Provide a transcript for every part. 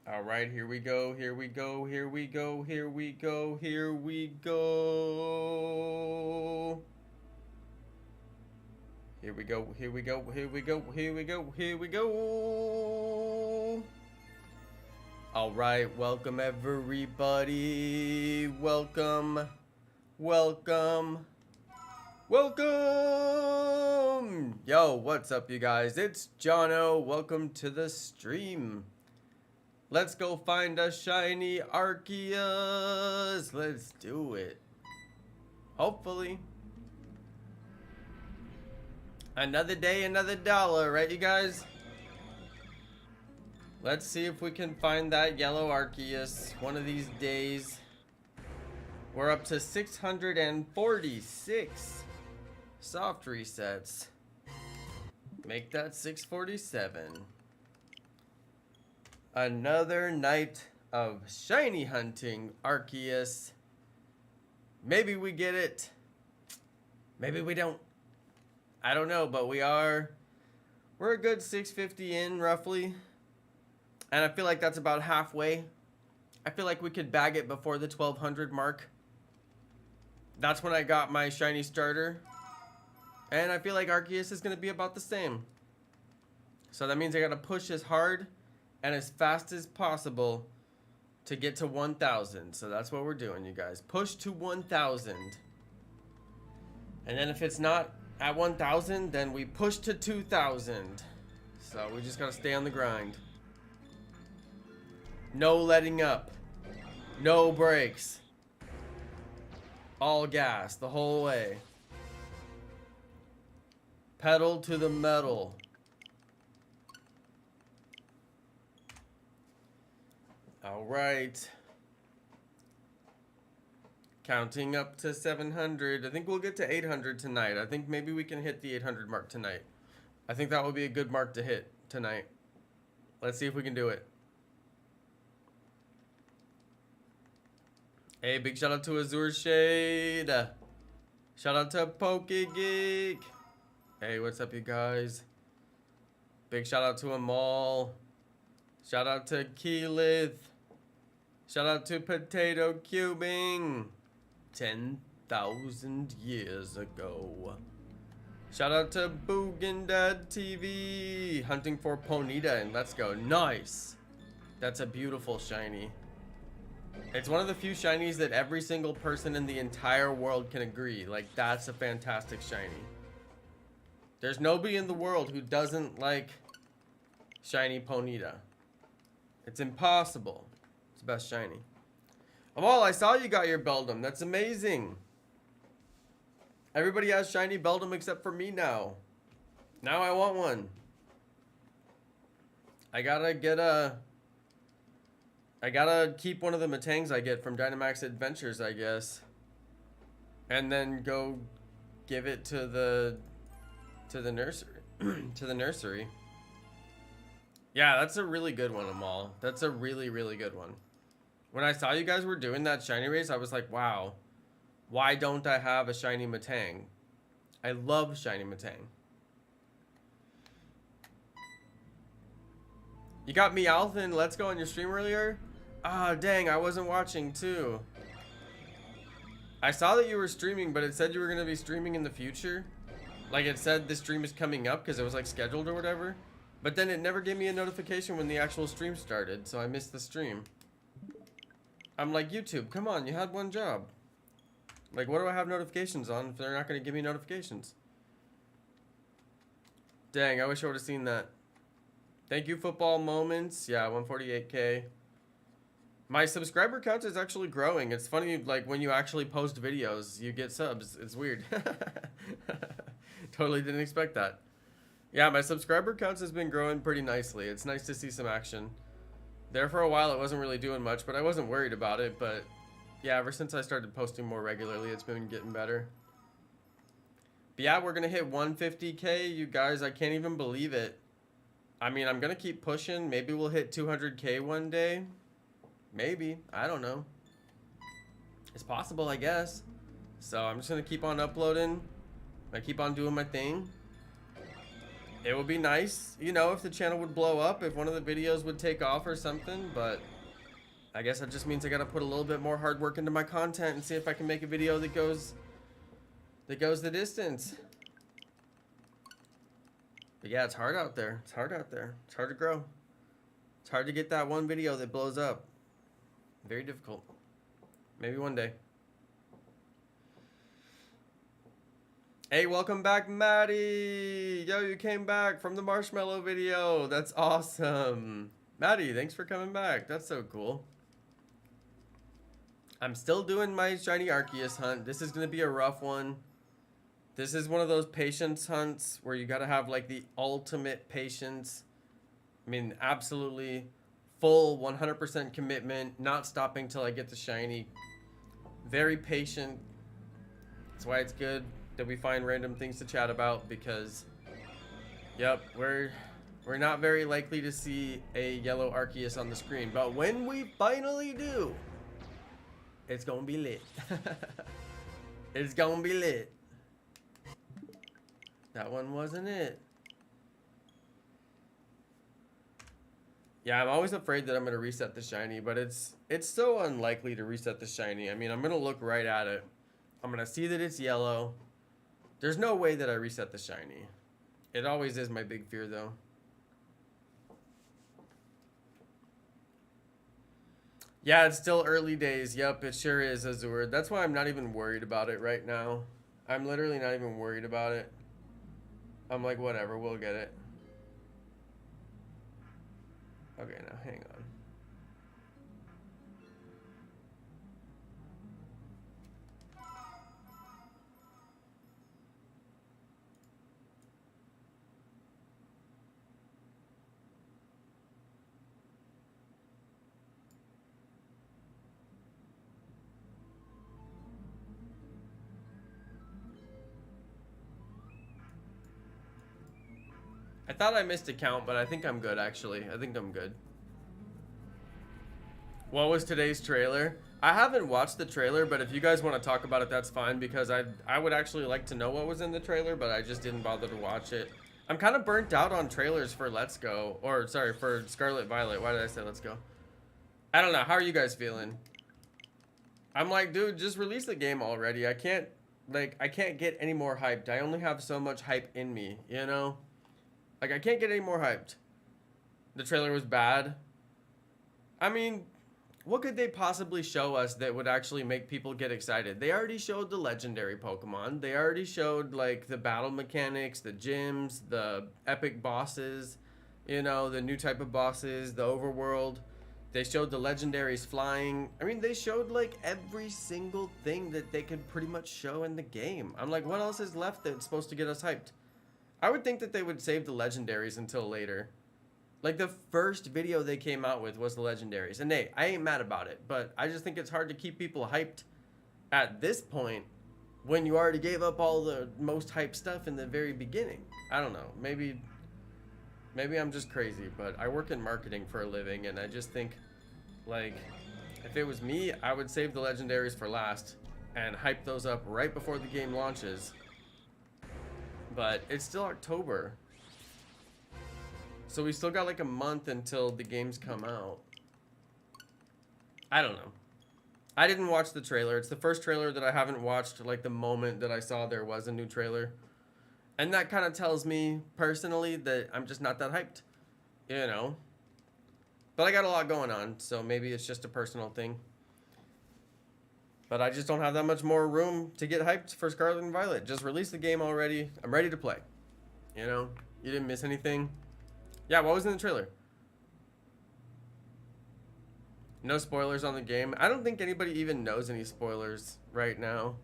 All right, here we go. Here we go. Here we go. Here we go. Here we go. Here we go. Here we go. Here we go. Here we go. Here we go. All right, welcome everybody. Welcome. Welcome. Welcome. Yo, what's up you guys? It's Jono. Welcome to the stream. Let's go find a shiny Arceus. Let's do it. Hopefully. Another day, another dollar, right you guys? Let's see if we can find that yellow Arceus one of these days. We're up to 646 soft resets. Make that 647. Another night of shiny hunting Arceus. Maybe we get it. Maybe we don't. I don't know, but we're a good 650 in roughly. And I feel like that's about halfway. I feel like we could bag it before the 1200 mark. That's when I got my shiny starter. And I feel like Arceus is going to be about the same. So that means I got to push as hard and as fast as possible to get to 1,000. So that's what we're doing, you guys. Push to 1,000. And then if it's not at 1,000, then we push to 2,000. So we just got to stay on the grind. No letting up. No brakes. All gas the whole way. Pedal to the metal. All right. Counting up to 700. I think we'll get to 800 tonight. I think maybe we can hit the 800 mark tonight. I think that would be a good mark to hit tonight. Let's see if we can do it. Hey, big shout out to Azure Shade. Shout out to PokeGeek. Hey, what's up, you guys? Big shout out to Amal. Shout out to Keylith. Shout out to Potato Cubing. 10,000 years ago. Shout out to Boogandad TV. Hunting for Ponyta and let's go. Nice. That's a beautiful shiny. It's one of the few shinies that every single person in the entire world can agree. Like, that's a fantastic shiny. There's nobody in the world who doesn't like shiny Ponyta. It's impossible. It's the best shiny. Amal, I saw you got your Beldum. That's amazing. Everybody has shiny Beldum except for me now. Now I want one. I gotta keep one of the Matangs I get from Dynamax Adventures, I guess. And then go give it to the nursery. To the nursery. Yeah, that's a really good one, Amal. That's a really, really good one. When I saw you guys were doing that shiny race, I was like, wow. Why don't I have a shiny Matang? I love shiny Matang. You got Meowth Let's Go on your stream earlier? Ah, dang, I wasn't watching too. I saw that you were streaming, but it said you were going to be streaming in the future. Like it said the stream is coming up because it was like scheduled or whatever. But then it never gave me a notification when the actual stream started, so I missed the stream. I'm like, YouTube, come on, you had one job. Like, what do I have notifications on if they're not going to give me notifications? Dang, I wish I would have seen that. Thank you, Football Moments. Yeah, 148K. My subscriber count is actually growing. It's funny, like, when you actually post videos, you get subs. It's weird. Totally didn't expect that. Yeah, my subscriber counts has been growing pretty nicely. It's nice to see some action. There for a while, it wasn't really doing much, but I wasn't worried about it. But yeah, ever since I started posting more regularly, it's been getting better. But yeah, we're going to hit 150K. You guys, I can't even believe it. I mean, I'm going to keep pushing. Maybe we'll hit 200K one day. Maybe. I don't know. It's possible, I guess. So I'm just going to keep on uploading. I keep on doing my thing. it would be nice, you know, if the channel would blow up, if one of the videos would take off or something, but I guess that just means I gotta put a little bit more hard work into my content and see if I can make a video that goes the distance. But yeah, it's hard out there. It's hard out there. It's hard to grow. It's hard to get that one video that blows up. Very difficult. Maybe one day. Hey, welcome back, Maddie. Yo, you came back from the marshmallow video. That's awesome. Maddie, thanks for coming back. That's so cool. I'm still doing my Shiny Arceus hunt. This is going to be a rough one. This is one of those patience hunts where you got to have like the ultimate patience. I mean, absolutely full 100% commitment, not stopping till I get the shiny. Very patient. That's why it's good that we find random things to chat about, because yep, we're not very likely to see a yellow Arceus on the screen, but when we finally do, it's gonna be lit. It's gonna be lit. That one wasn't it. Yeah, I'm always afraid that I'm gonna reset the shiny, but it's so unlikely to reset the shiny. I mean, I'm gonna look right at it. I'm gonna see that it's yellow. There's no way that I reset the shiny. It always is my big fear, though. Yeah, it's still early days. Yep, it sure is, Azure. That's why I'm not even worried about it right now. I'm literally not even worried about it. I'm like, whatever, we'll get it. Okay, now hang on. I thought I missed a count, but I think I'm good, actually. I think I'm good. What was today's trailer? I haven't watched the trailer, but if you guys want to talk about it, that's fine, because I would actually like to know what was in the trailer, but I just didn't bother to watch it. I'm kind of burnt out on trailers for Let's Go, or sorry, for Scarlet Violet. Why did I say Let's Go? I don't know. How are you guys feeling? I'm like, dude, just release the game already. I can't get any more hyped. I only have so much hype in me, you know? Like, I can't get any more hyped. The trailer was bad. I mean, what could they possibly show us that would actually make people get excited? They already showed the legendary Pokemon. They already showed, like, the battle mechanics, the gyms, the epic bosses, you know, the new type of bosses, the overworld. They showed the legendaries flying. I mean, they showed, like, every single thing that they could pretty much show in the game. I'm like, what else is left that's supposed to get us hyped? I would think that they would save the legendaries until later. Like, the first video they came out with was the legendaries. And hey, I ain't mad about it, but I just think it's hard to keep people hyped at this point when you already gave up all the most hyped stuff in the very beginning. I don't know. Maybe I'm just crazy, but I work in marketing for a living, and I just think, like, if it was me, I would save the legendaries for last and hype those up right before the game launches. But it's still October, so we still got like a month until the games come out. I don't know. I didn't watch the trailer. It's the first trailer that I haven't watched, like, the moment that I saw there was a new trailer. And that kind of tells me personally that I'm just not that hyped, you know. But I got a lot going on, so maybe it's just a personal thing. But I just don't have that much more room to get hyped for Scarlet and Violet. Just release the game already. I'm ready to play. You know? You didn't miss anything. Yeah, what was in the trailer? No spoilers on the game. I don't think anybody even knows any spoilers right now.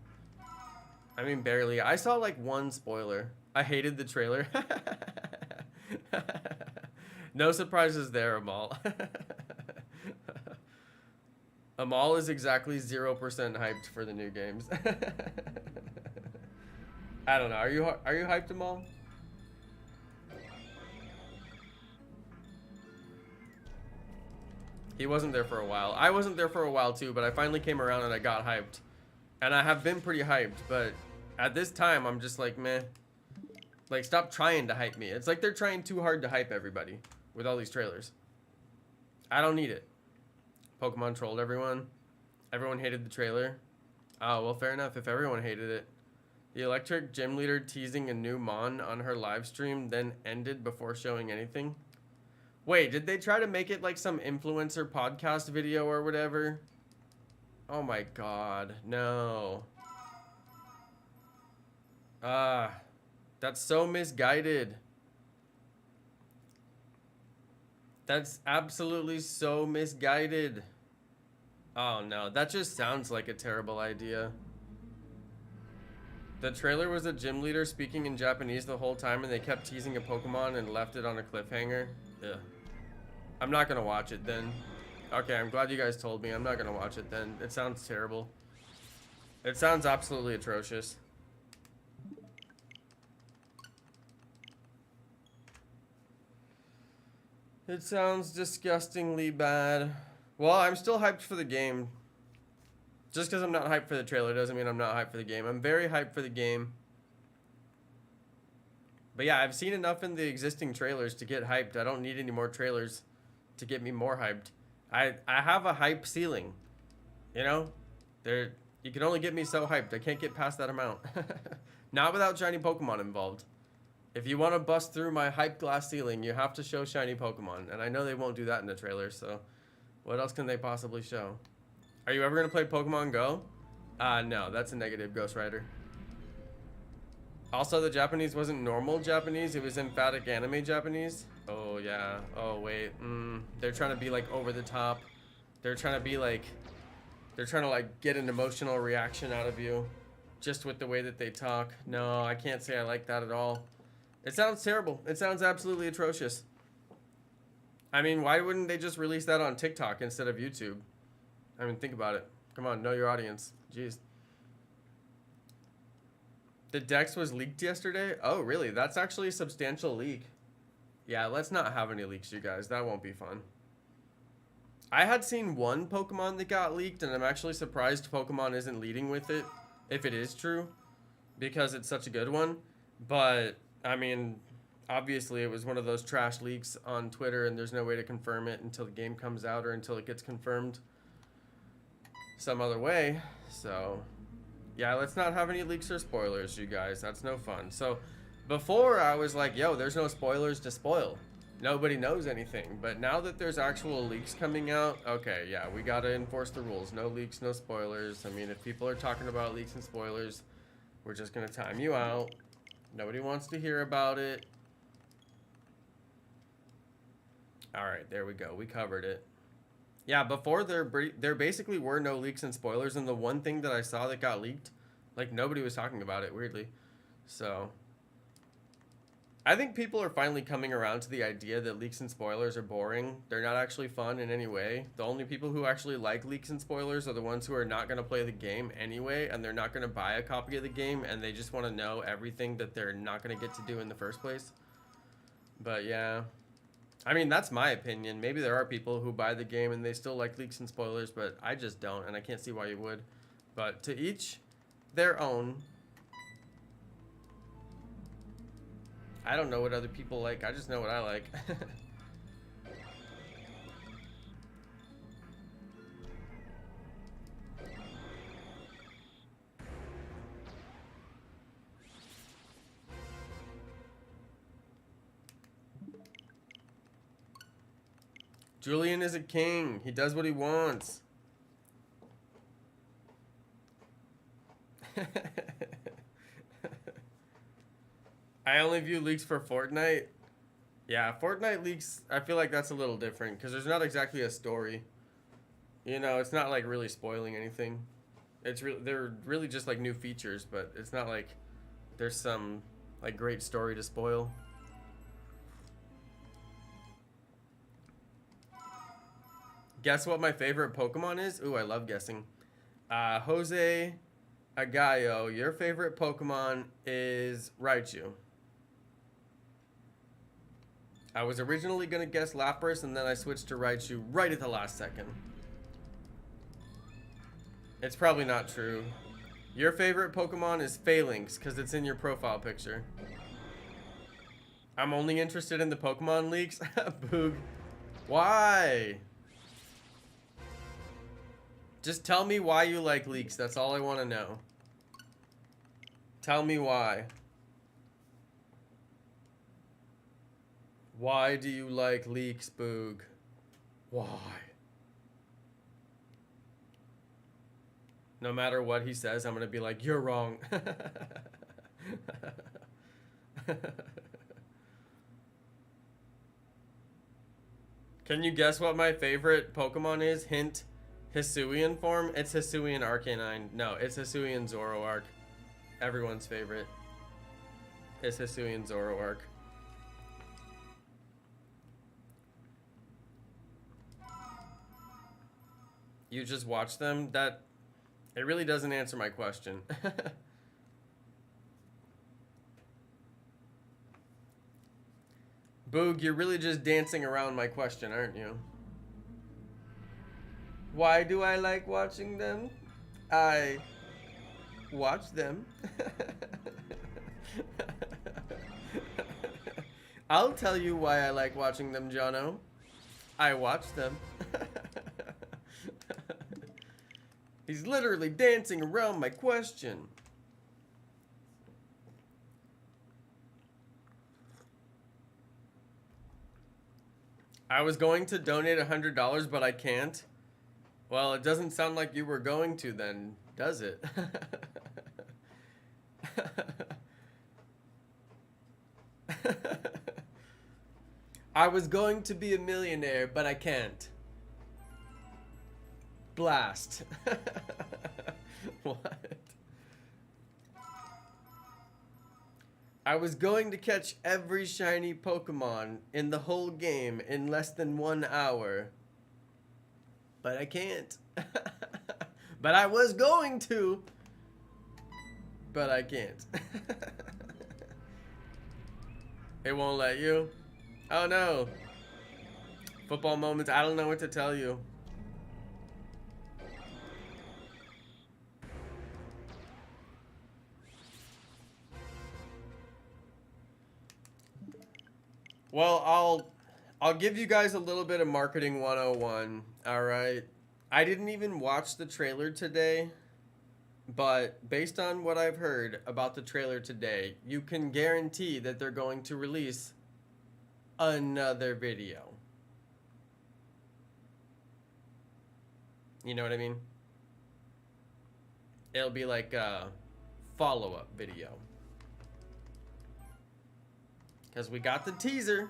I mean, barely. I saw like one spoiler. I hated the trailer. No surprises there, Amal. Amal is exactly 0% hyped for the new games. I don't know. Are you hyped, Amal? He wasn't there for a while. I wasn't there for a while too, but I finally came around and I got hyped. And I have been pretty hyped, but at this time I'm just like, meh. Like, stop trying to hype me. It's like they're trying too hard to hype everybody with all these trailers. I don't need it. Pokemon trolled everyone. Everyone hated the trailer. Oh, well, fair enough if everyone hated it. The electric gym leader teasing a new Mon on her live stream, then ended before showing anything. Wait, did they try to make it like some influencer podcast video or whatever? Oh my god, no. That's so misguided. That's absolutely so misguided. Oh no, that just sounds like a terrible idea. The trailer was a gym leader speaking in Japanese the whole time and they kept teasing a Pokemon and left it on a cliffhanger. Ugh. I'm not gonna watch it then. Okay, I'm glad you guys told me. I'm not gonna watch it then. It sounds terrible. It sounds absolutely atrocious. It sounds disgustingly bad. Well, I'm still hyped for the game. Just because I'm not hyped for the trailer doesn't mean I'm not hyped for the game. I'm very hyped for the game. But yeah, I've seen enough in the existing trailers to get hyped. I don't need any more trailers to get me more hyped. I have a hype ceiling. You know? You can only get me so hyped. I can't get past that amount. Not without shiny Pokemon involved. If you want to bust through my hype glass ceiling, you have to show shiny Pokemon. And I know they won't do that in the trailer, so what else can they possibly show? Are you ever going to play Pokemon Go? No, that's a negative, Ghost Rider. Also, the Japanese wasn't normal Japanese. It was emphatic anime Japanese. Oh, yeah. Oh, wait. They're trying to be, like, over the top. They're trying to be, like... They're trying to, like, get an emotional reaction out of you. Just with the way that they talk. No, I can't say I like that at all. It sounds terrible. It sounds absolutely atrocious. I mean, why wouldn't they just release that on TikTok instead of YouTube? I mean, think about it. Come on, know your audience. Jeez. The Dex was leaked yesterday? Oh, really? That's actually a substantial leak. Yeah, let's not have any leaks, you guys. That won't be fun. I had seen one Pokemon that got leaked, and I'm actually surprised Pokemon isn't leading with it, if it is true, because it's such a good one. But, I mean, obviously it was one of those trash leaks on Twitter, and there's no way to confirm it until the game comes out or until it gets confirmed some other way. So yeah, let's not have any leaks or spoilers, you guys. That's no fun. So before I was like, yo, there's no spoilers to spoil, nobody knows anything. But now that there's actual leaks coming out, okay, yeah, we gotta enforce the rules. No leaks, no spoilers. I mean, if people are talking about leaks and spoilers, we're just gonna time you out. Nobody wants to hear about it. All right, there we go. We covered it. Yeah, before there basically were no leaks and spoilers, and the one thing that I saw that got leaked, like, nobody was talking about it, weirdly. So I think people are finally coming around to the idea that leaks and spoilers are boring. They're not actually fun in any way. The only people who actually like leaks and spoilers are the ones who are not going to play the game anyway, and they're not going to buy a copy of the game, and they just want to know everything that they're not going to get to do in the first place. But yeah, I mean, that's my opinion. Maybe there are people who buy the game and they still like leaks and spoilers, but I just don't, and I can't see why you would. But to each their own. I don't know what other people like. I just know what I like. Julian is a king. He does what he wants. I only view leaks for Fortnite. Yeah, Fortnite leaks, I feel like that's a little different because there's not exactly a story. You know, it's not like really spoiling anything. They're really just like new features, but it's not like there's some like great story to spoil. Guess what my favorite Pokemon is? Ooh, I love guessing. Jose Agayo, your favorite Pokemon is Raichu. I was originally going to guess Lapras, and then I switched to Raichu right at the last second. It's probably not true. Your favorite Pokemon is Phalanx, because it's in your profile picture. I'm only interested in the Pokemon leaks. Boog. Why? Just tell me why you like leaks. That's all I want to know. Tell me why. Why do you like leaks, Boog? Why? No matter what he says, I'm going to be like, you're wrong. Can you guess what my favorite Pokemon is? Hint, Hisuian form. It's Hisuian Arcanine. No, it's Hisuian Zoroark. Everyone's favorite. It's Hisuian Zoroark. You just watch them? That, it really doesn't answer my question. Boog, you're really just dancing around my question, aren't you? Why do I like watching them? I watch them. I'll tell you why I like watching them, Jono. I watch them. He's literally dancing around my question. I was going to donate $100, but I can't. Well, it doesn't sound like you were going to then, does it? I was going to be a millionaire, but I can't. Blast. What? I was going to catch every shiny Pokemon in the whole game in less than 1 hour. But I can't. But I was going to. But I can't. It won't let you. Oh no. Football moments, I don't know what to tell you. Well, I'll give you guys a little bit of marketing 101. All right. I didn't even watch the trailer today, but based on what I've heard about the trailer today, you can guarantee that they're going to release another video. You know what I mean? It'll be like a follow-up video. Because we got the teaser.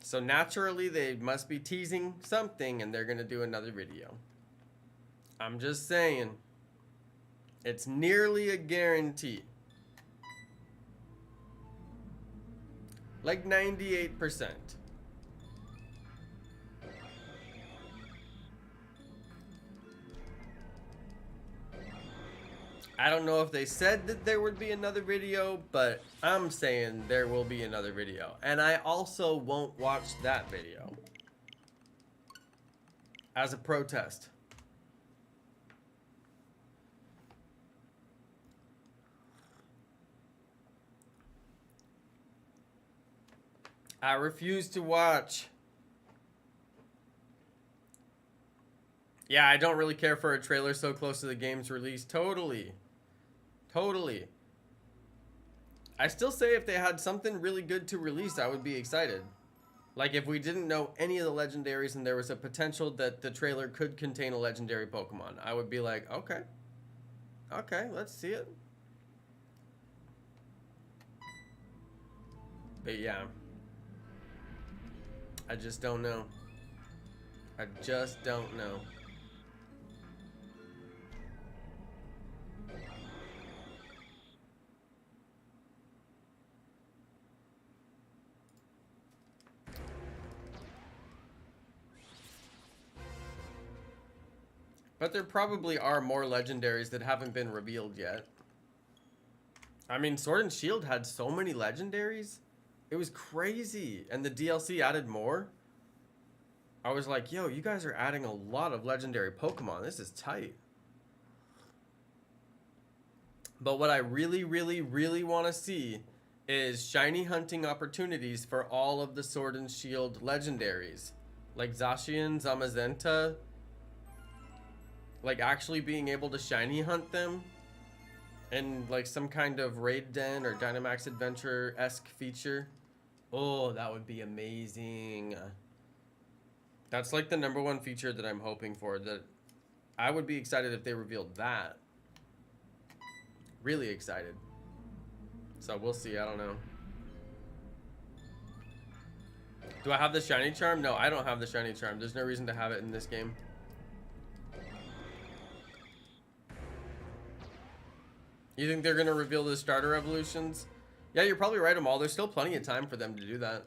So naturally, they must be teasing something and they're going to do another video. I'm just saying. It's nearly a guarantee. Like 98%. I don't know if they said that there would be another video, but I'm saying there will be another video. And I also won't watch that video. As a protest. I refuse to watch. Yeah, I don't really care for a trailer so close to the game's release. Totally. Totally. I still say if they had something really good to release, I would be excited. Like if we didn't know any of the legendaries and there was a potential that the trailer could contain a legendary Pokemon, I would be like, okay. Okay, let's see it. But yeah. I just don't know. I just don't know. But there probably are more legendaries that haven't been revealed yet. I mean, Sword and Shield had so many legendaries. It was crazy. And the DLC added more. I was like, yo, you guys are adding a lot of legendary Pokemon. This is tight. But what I really, really, really want to see is shiny hunting opportunities for all of the Sword and Shield legendaries. Like Zacian, Zamazenta. Like actually being able to shiny hunt them. And like some kind of raid den or Dynamax Adventure-esque feature. Oh, that would be amazing. That's like the #1 feature that I'm hoping for. That I would be excited if they revealed that. Really excited. So we'll see. I don't know. Do I have the shiny charm? No, I don't have the shiny charm. There's no reason to have it in this game. You think they're going to reveal the starter evolutions? Yeah, you're probably right, Amal. There's still plenty of time for them to do that.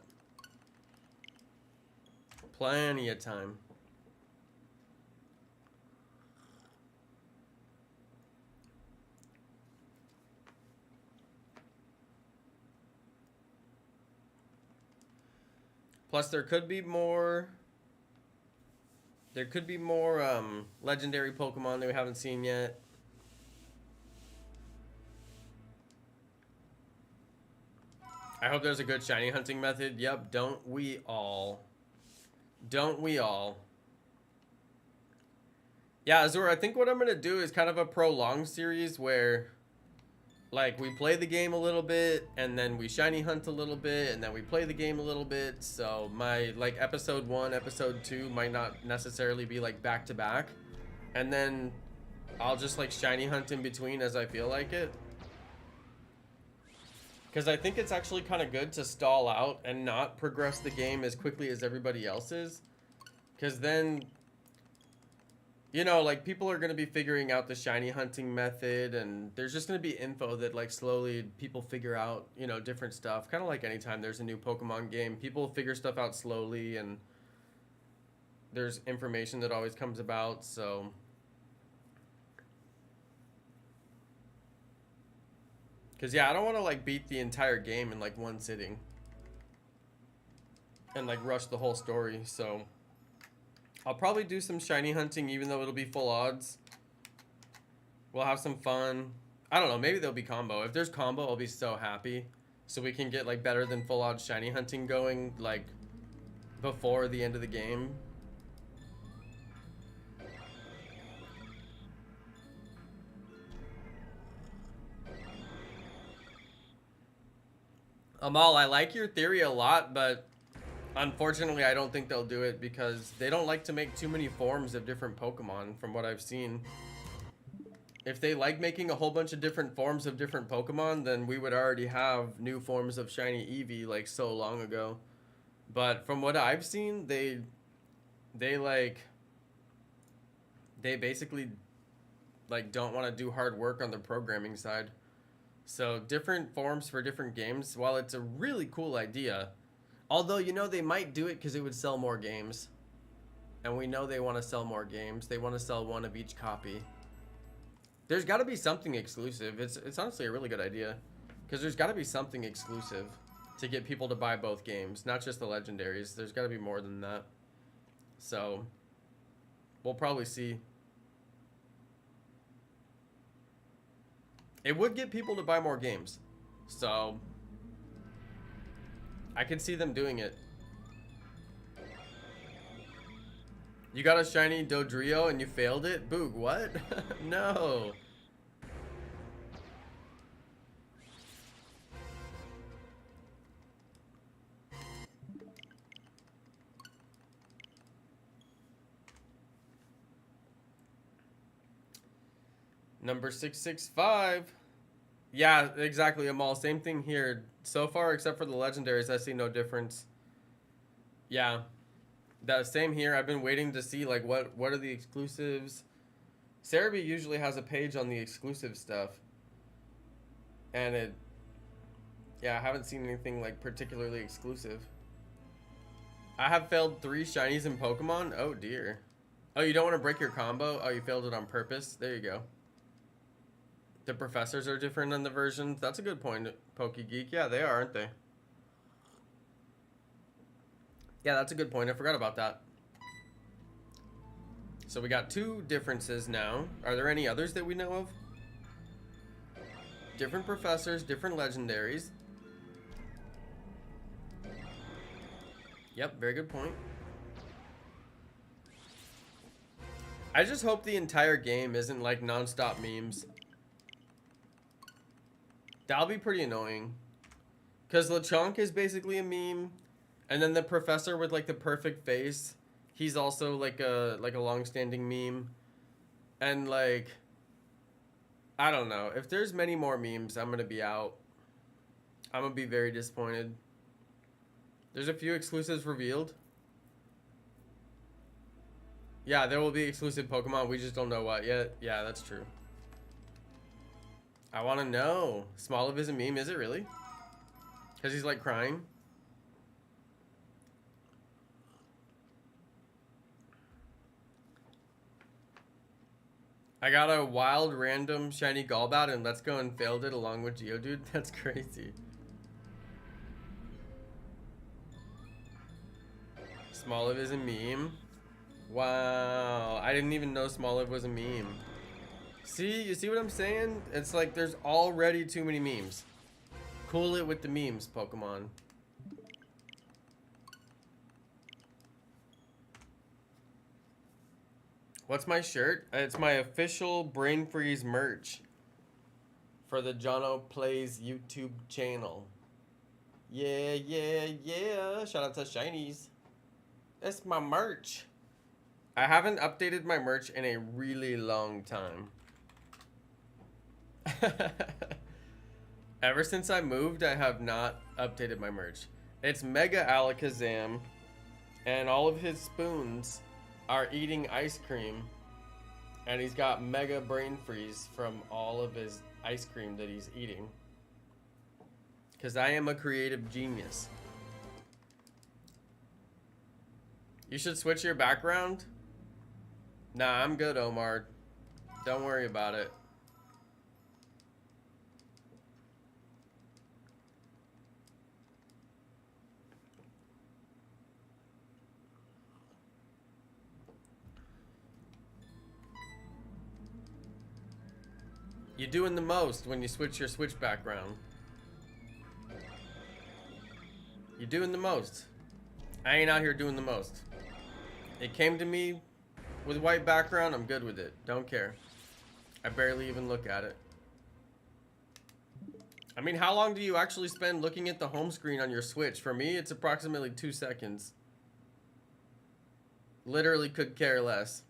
Plenty of time. Plus, there could be more... There could be more legendary Pokemon that we haven't seen yet. I hope there's a good shiny hunting method. Yep, don't we all? Don't we all? Yeah, Azur, I think what I'm going to do is kind of a prolonged series where, like, we play the game a little bit, and then we shiny hunt a little bit, and then we play the game a little bit. So my, like, episode 1, episode 2 might not necessarily be, like, back-to-back. And then I'll just, like, shiny hunt in between as I feel like it. Because I think it's actually kind of good to stall out and not progress the game as quickly as everybody else is. Because then, you know, like, people are going to be figuring out the shiny hunting method, and there's just going to be info that, like, slowly people figure out, you know, different stuff. Kind of like anytime there's a new Pokemon game, people figure stuff out slowly, and there's information that always comes about, so... Because, yeah, I don't want to, like, beat the entire game in, like, one sitting. And, like, rush the whole story, so... I'll probably do some shiny hunting, even though it'll be full odds. We'll have some fun. I don't know, maybe there'll be combo. If there's combo, I'll be so happy. So we can get, like, better than full odds shiny hunting going, like, before the end of the game. Amal, I like your theory a lot, but unfortunately I don't think they'll do it because they don't like to make too many forms of different Pokemon from what I've seen. If they like making a whole bunch of different forms of different Pokemon, then we would already have new forms of Shiny Eevee like so long ago. But from what I've seen, they basically like don't want to do hard work on the programming side. So different forms for different games, while it's a really cool idea, although, you know, they might do it because it would sell more games. And we know they want to sell more games. They want to sell one of each copy. There's got to be something exclusive. It's honestly a really good idea. Because there's got to be something exclusive to get people to buy both games. Not just the legendaries. There's got to be more than that. So, we'll probably see. It would get people to buy more games. So, I could see them doing it. You got a shiny Dodrio and you failed it? Boog, what? No. Number 665. Yeah, exactly, Amal. Same thing here. So far, except for the legendaries, I see no difference. Yeah. That same here. I've been waiting to see like what are the exclusives. Cerebi usually has a page on the exclusive stuff. And yeah, I haven't seen anything like particularly exclusive. I have failed 3 shinies in Pokemon. Oh dear. Oh, you don't want to break your combo? Oh, you failed it on purpose? There you go. The professors are different on the versions. That's a good point, PokeGeek. Yeah, they are, aren't they? Yeah, that's a good point. I forgot about that. So we got 2 differences now. Are there any others that we know of? Different professors, different legendaries. Yep, very good point. I just hope the entire game isn't like non-stop memes. That'll be pretty annoying. Because LeChonk is basically a meme. And then the professor with like the perfect face, he's also like a long-standing meme. And like, I don't know. If there's many more memes, I'm gonna be out. I'm gonna be very disappointed. There's a few exclusives revealed. Yeah, there will be exclusive Pokemon. We just don't know what yet. Yeah, that's true. I want to know. Smoliv is a meme. Is it really? Because he's like crying. I got a wild random shiny Golbat and Let's Go and failed it along with Geodude. That's crazy. Smoliv is a meme. Wow. I didn't even know Smoliv was a meme. See, you see what I'm saying? It's like there's already too many memes. Cool it with the memes, Pokemon. What's my shirt? It's my official Brain Freeze merch for the Jono Plays YouTube channel. Yeah, yeah, yeah. Shout out to Shinies. That's my merch. I haven't updated my merch in a really long time. Ever since I moved, I have not updated my merch. It's Mega Alakazam, and all of his spoons are eating ice cream, and he's got Mega Brain Freeze from all of his ice cream that he's eating. Because I am a creative genius. You should switch your background? Nah, I'm good, Omar. Don't worry about it. You're doing the most when you switch your Switch background. You're doing the most. I ain't out here doing the most. It came to me with white background, I'm good with it. Don't care. I barely even look at it. I mean, how long do you actually spend looking at the home screen on your Switch? For me, it's approximately 2 seconds. Literally could care less.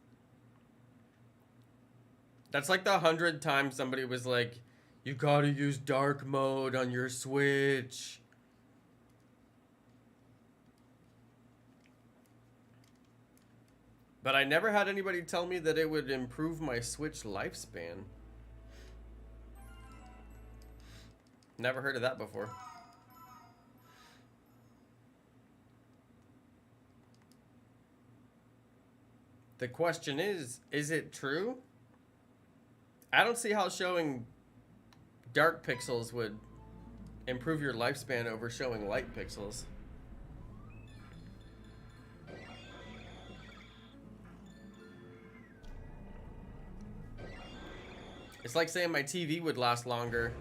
That's like the 100th time somebody was like, you gotta use dark mode on your Switch. But I never had anybody tell me that it would improve my Switch lifespan. Never heard of that before. The question is it true? I don't see how showing dark pixels would improve your lifespan over showing light pixels. It's like saying my TV would last longer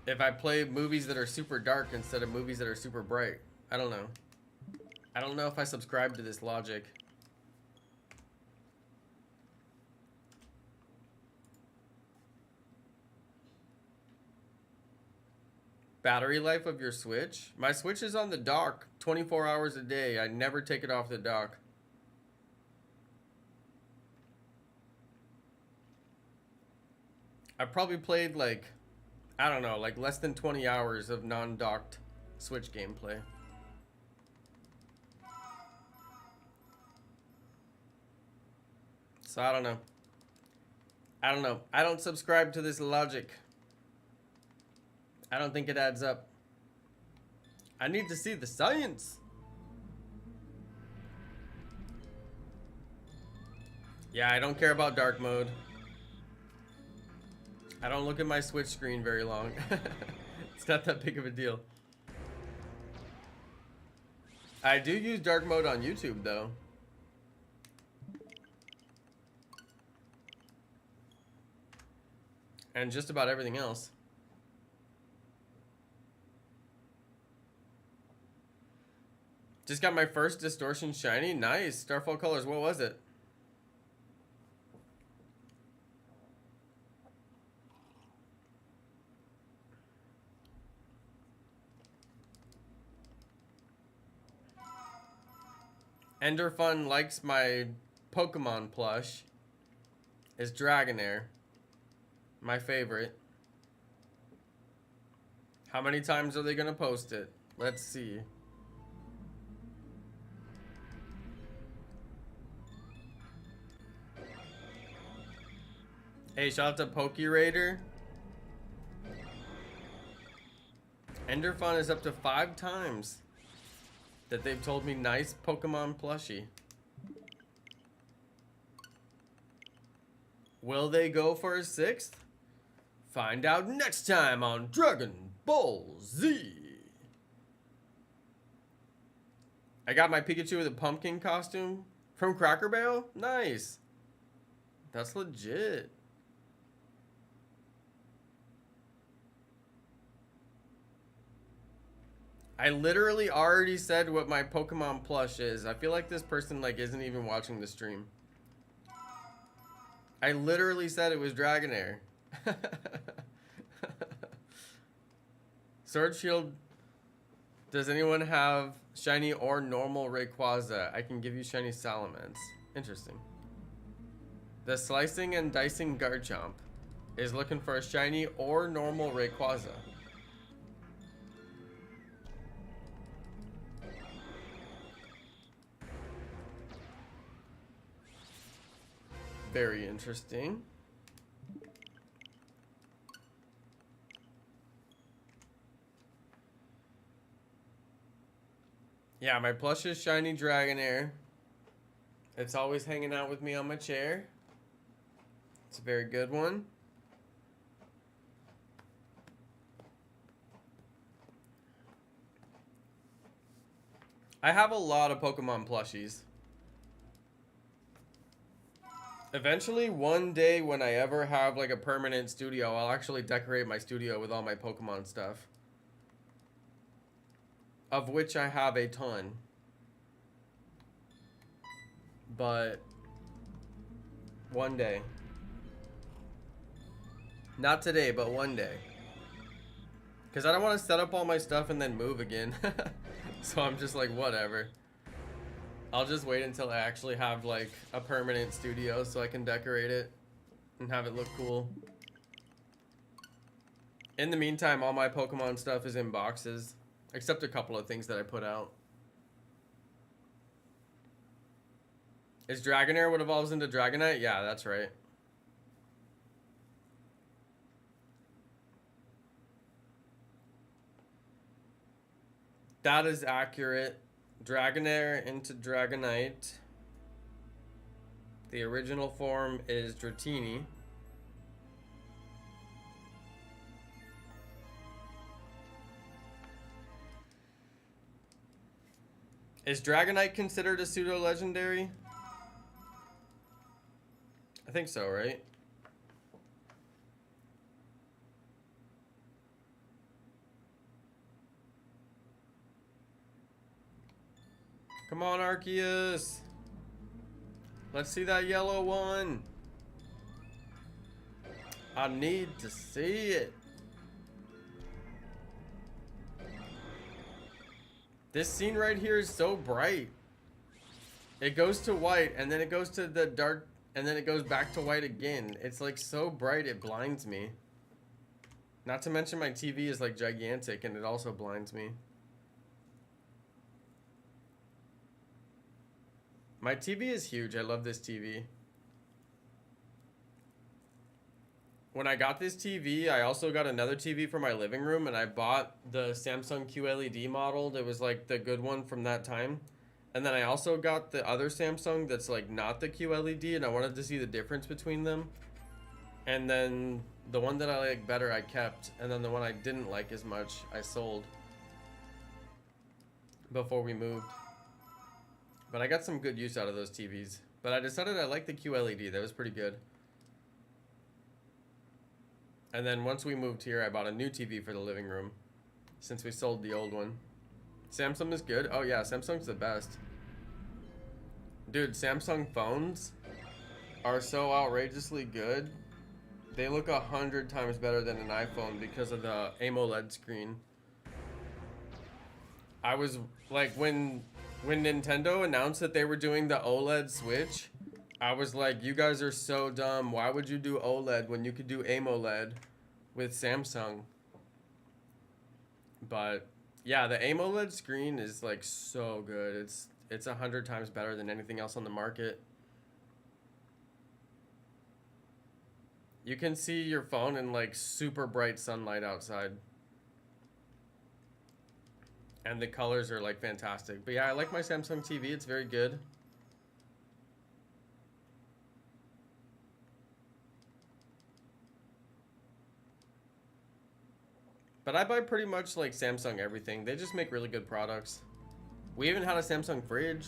if I play movies that are super dark instead of movies that are super bright. I don't know. I don't know if I subscribe to this logic. Battery life of your Switch? My Switch is on the dock 24 hours a day. I never take it off the dock. I probably played like, I don't know, like less than 20 hours of non-docked Switch gameplay. So I don't know. I don't know. I don't subscribe to this logic. I don't think it adds up. I need to see the science. Yeah, I don't care about dark mode. I don't look at my Switch screen very long. It's not that big of a deal. I do use dark mode on YouTube though. And just about everything else. Just got my first distortion shiny. Nice. Starfall colors. What was it? Enderfun likes my Pokemon plush. Is Dragonair. My favorite. How many times are they gonna post it? Let's see. Hey, shout out to PokeRaider. Enderfun is up to 5 times that they've told me nice Pokemon plushie. Will they go for a 6th? Find out next time on Dragon Ball Z. I got my Pikachu with a pumpkin costume from Cracker Barrel. Nice. That's legit. I literally already said what my Pokemon plush is. I feel like this person like isn't even watching the stream. I literally said it was Dragonair. Sword Shield. Does anyone have shiny or normal Rayquaza? I can give you shiny Salamence. Interesting. The Slicing and Dicing Garchomp is looking for a shiny or normal Rayquaza. Very interesting. Yeah, my plush is shiny Dragonair. It's always hanging out with me on my chair. It's a very good one. I have a lot of Pokemon plushies. Eventually, one day when I ever have like a permanent studio, I'll actually decorate my studio with all my Pokemon stuff. Of which I have a ton. But one day. Not today, but one day. Because I don't want to set up all my stuff and then move again. So I'm just like, whatever. I'll just wait until I actually have like a permanent studio so I can decorate it and have it look cool. In the meantime, all my Pokemon stuff is in boxes, except a couple of things that I put out. Is Dragonair what evolves into Dragonite? Yeah, that's right. That is accurate. Dragonair into Dragonite. The original form is Dratini. Is Dragonite considered a pseudo-legendary? I think so, right? Come on, Arceus. Let's see that yellow one. I need to see it. This scene right here is so bright. It goes to white, and then it goes to the dark, and then it goes back to white again. It's like so bright, it blinds me. Not to mention my TV is like gigantic, and it also blinds me. My TV is huge. I love this TV. When I got this TV, I also got another TV for my living room, and I bought the Samsung QLED model that was like the good one from that time. And then I also got the other Samsung that's like not the QLED, and I wanted to see the difference between them. And then the one that I like better I kept, and then the one I didn't like as much I sold before we moved. But I got some good use out of those TVs. But I decided I liked the QLED. That was pretty good. And then once we moved here, I bought a new TV for the living room, since we sold the old one. Samsung is good. Oh yeah, Samsung's the best. Dude, Samsung phones are so outrageously good. They look 100 times better than an iPhone because of the AMOLED screen. I was like, when Nintendo announced that they were doing the OLED Switch, I was like, you guys are so dumb. Why would you do OLED when you could do AMOLED with Samsung? But yeah, the AMOLED screen is like so good. It's 100 times better than anything else on the market. You can see your phone in like super bright sunlight outside. And the colors are like fantastic. But yeah, I like my Samsung TV. It's very good. But I buy pretty much like Samsung everything. They just make really good products. We even had a Samsung fridge.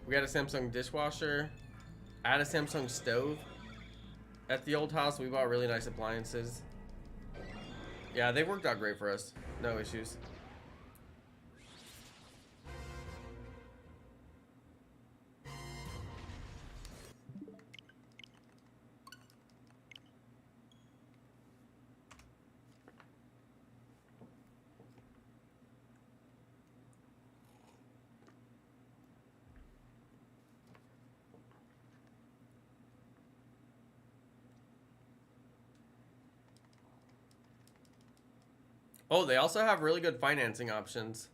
We had a Samsung dishwasher. I had a Samsung stove. At the old house, we bought really nice appliances. Yeah, they worked out great for us. No issues. Oh, they also have really good financing options.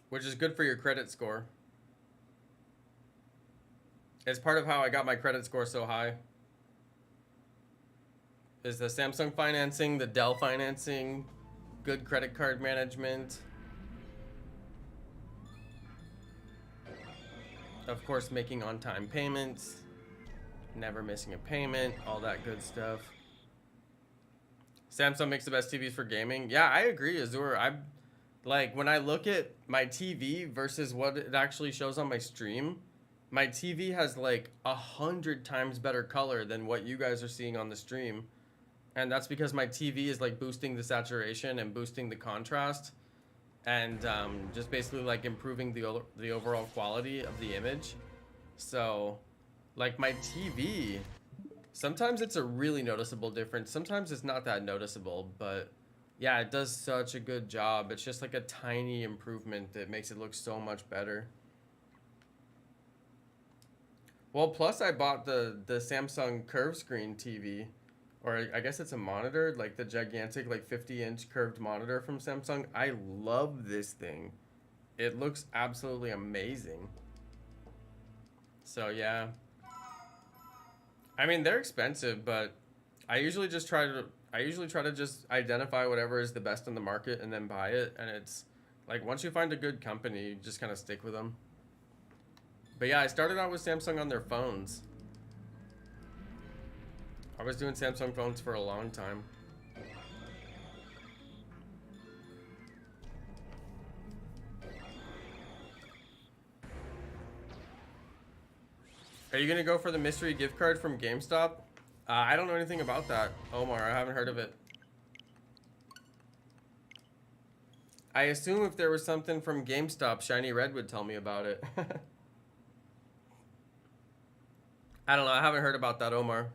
Which is good for your credit score. It's part of how I got my credit score so high. Is the Samsung financing, the Dell financing, good credit card management. Of course, making on-time payments. Never missing a payment, all that good stuff. Samsung makes the best TVs for gaming. Yeah, I agree, Azur. I'm like, when I look at my TV versus what it actually shows on my stream, my TV has like 100 times better color than what you guys are seeing on the stream. And that's because my TV is like boosting the saturation and boosting the contrast and just basically like improving the overall quality of the image. So like my TV, sometimes it's a really noticeable difference. Sometimes it's not that noticeable, but yeah, it does such a good job. It's just like a tiny improvement that makes it look so much better. Well, plus I bought the Samsung curved screen TV, or I guess it's a monitor, like the gigantic like 50-inch curved monitor from Samsung. I love this thing. It looks absolutely amazing. So yeah. I mean, they're expensive, but I usually try to just identify whatever is the best in the market and then buy it. And it's like, once you find a good company, you just kind of stick with them. But yeah, I started out with Samsung on their phones. I was doing Samsung phones for a long time. Are you gonna go for the mystery gift card from GameStop? I don't know anything about that, Omar. I haven't heard of it. I assume if there was something from GameStop, Shiny Red would tell me about it. I don't know. I haven't heard about that, Omar.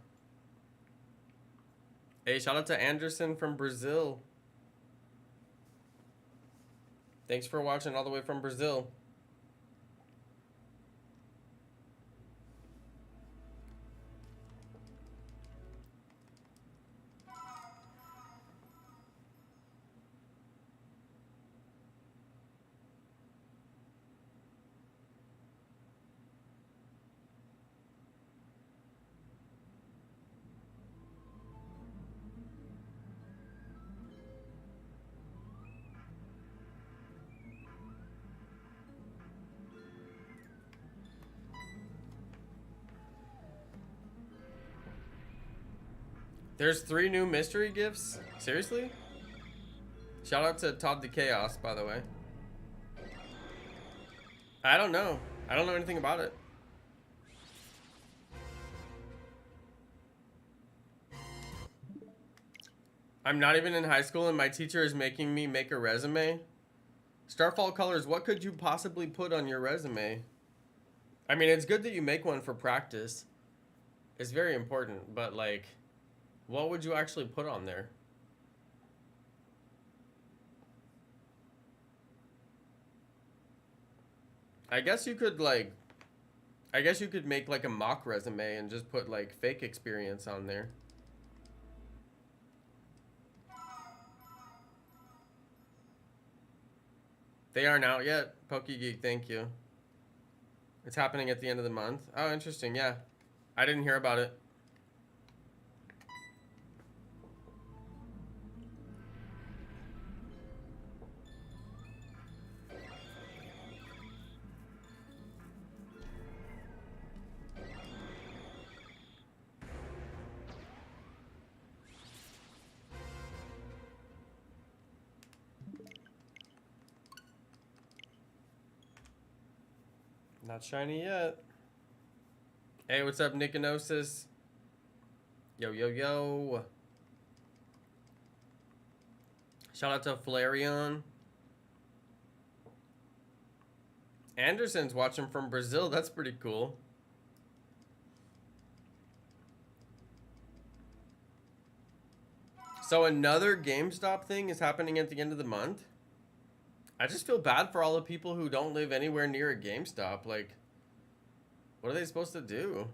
Hey, shout out to Anderson from Brazil. Thanks for watching all the way from Brazil. There's 3 new mystery gifts? Seriously? Shout out to Todd the Chaos, by the way. I don't know. I don't know anything about it. I'm not even in high school and my teacher is making me make a resume. Starfall Colors, what could you possibly put on your resume? I mean, it's good that you make one for practice. It's very important, but like, what would you actually put on there? I guess you could like, I guess you could make like a mock resume and just put like fake experience on there. They aren't out yet? PokeGeek, thank you. It's happening at the end of the month. Oh, interesting, yeah. I didn't hear about it. Not shiny yet. Hey, what's up, Nikanosis? Yo, yo, yo. Shout out to Flareon. Anderson's watching from Brazil. That's pretty cool. So another GameStop thing is happening at the end of the month? I just feel bad for all the people who don't live anywhere near a GameStop. Like, what are they supposed to do?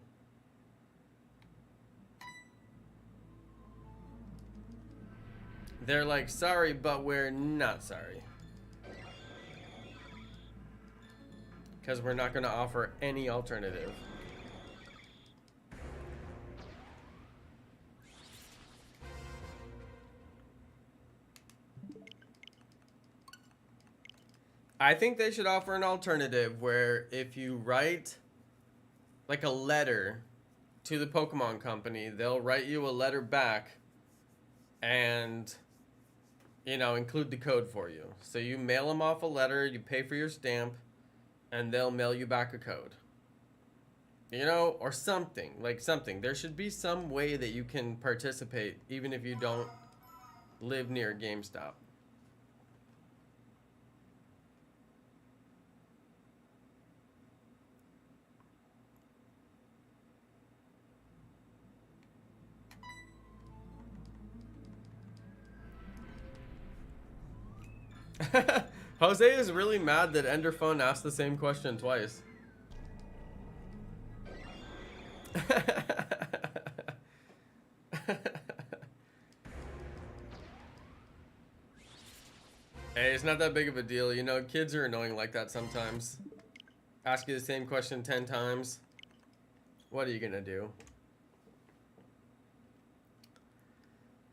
They're like, sorry, but we're not sorry. Because we're not going to offer any alternative. I think they should offer an alternative where if you write like a letter to the Pokemon company, they'll write you a letter back and, you know, include the code for you. So you mail them off a letter, you pay for your stamp, and they'll mail you back a code. You know, or something, like something. There should be some way that you can participate even if you don't live near a GameStop. Jose is really mad that Enderphone asked the same question twice. Hey, it's not that big of a deal. You know, kids are annoying like that sometimes. Ask you the same question 10 times. What are you gonna do?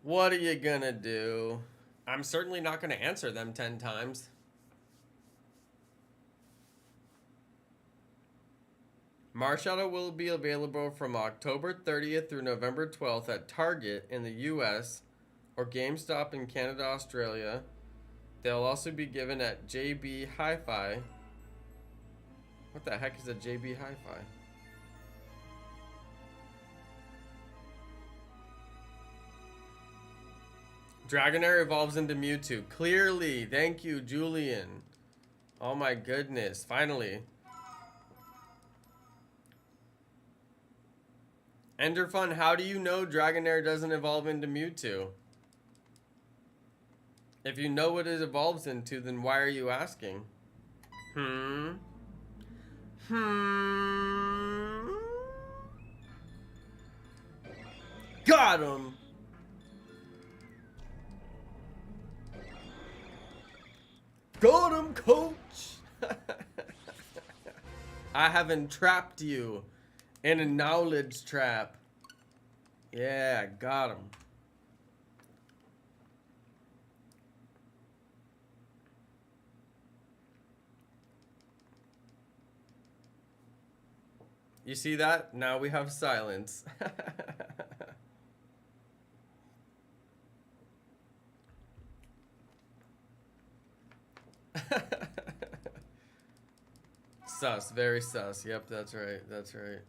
What are you gonna do? I'm certainly not gonna answer them 10 times. Marshadow will be available from October 30th through November 12th at Target in the US or GameStop in Canada, Australia. They'll also be given at JB Hi-Fi. What the heck is a JB Hi-Fi? Dragonair evolves into Mewtwo. Clearly. Thank you, Julian. Oh my goodness. Finally. Enderfun, how do you know Dragonair doesn't evolve into Mewtwo? If you know what it evolves into, then why are you asking? Got him! Got him, coach! I have entrapped you in a knowledge trap. Yeah, got him. You see that? Now we have silence. Sus, very sus. Yep, that's right. That's right.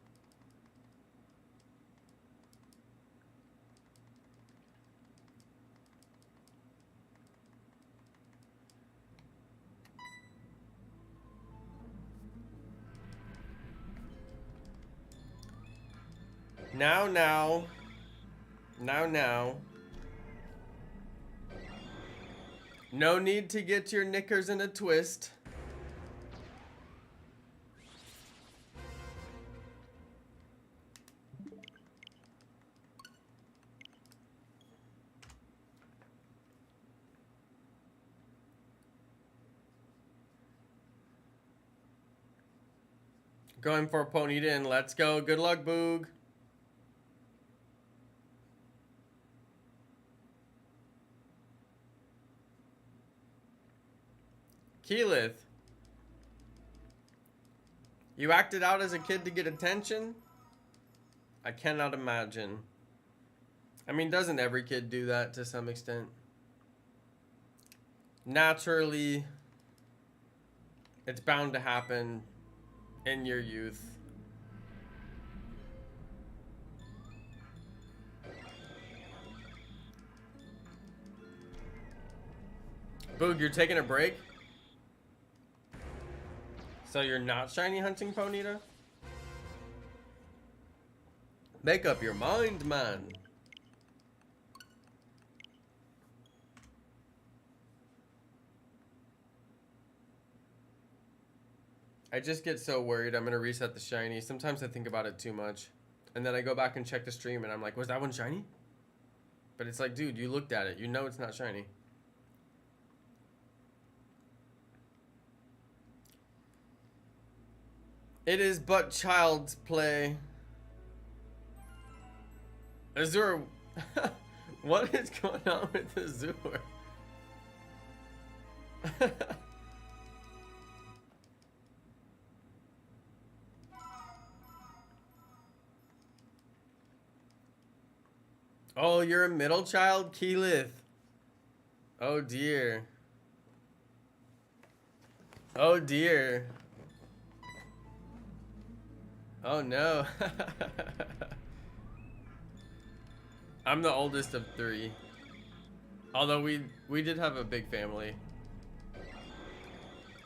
Now, now. Now, now. No need to get your knickers in a twist. Going for a Ponyta. Let's go. Good luck, Boog. Keyleth. You acted out as a kid to get attention? I cannot imagine. I mean, doesn't every kid do that to some extent? Naturally, it's bound to happen in your youth. Boog, you're taking a break? So you're not shiny hunting, Ponyta? Make up your mind, man. I just get so worried I'm gonna reset the shiny. Sometimes I think about it too much. And then I go back and check the stream and I'm like, was that one shiny? But it's like, dude, you looked at it. You know it's not shiny. It is but child's play. Azure, what is going on with Azure? Oh, you're a middle child, Keyleth. Oh dear. Oh dear. Oh no. I'm the oldest of 3. Although we did have a big family.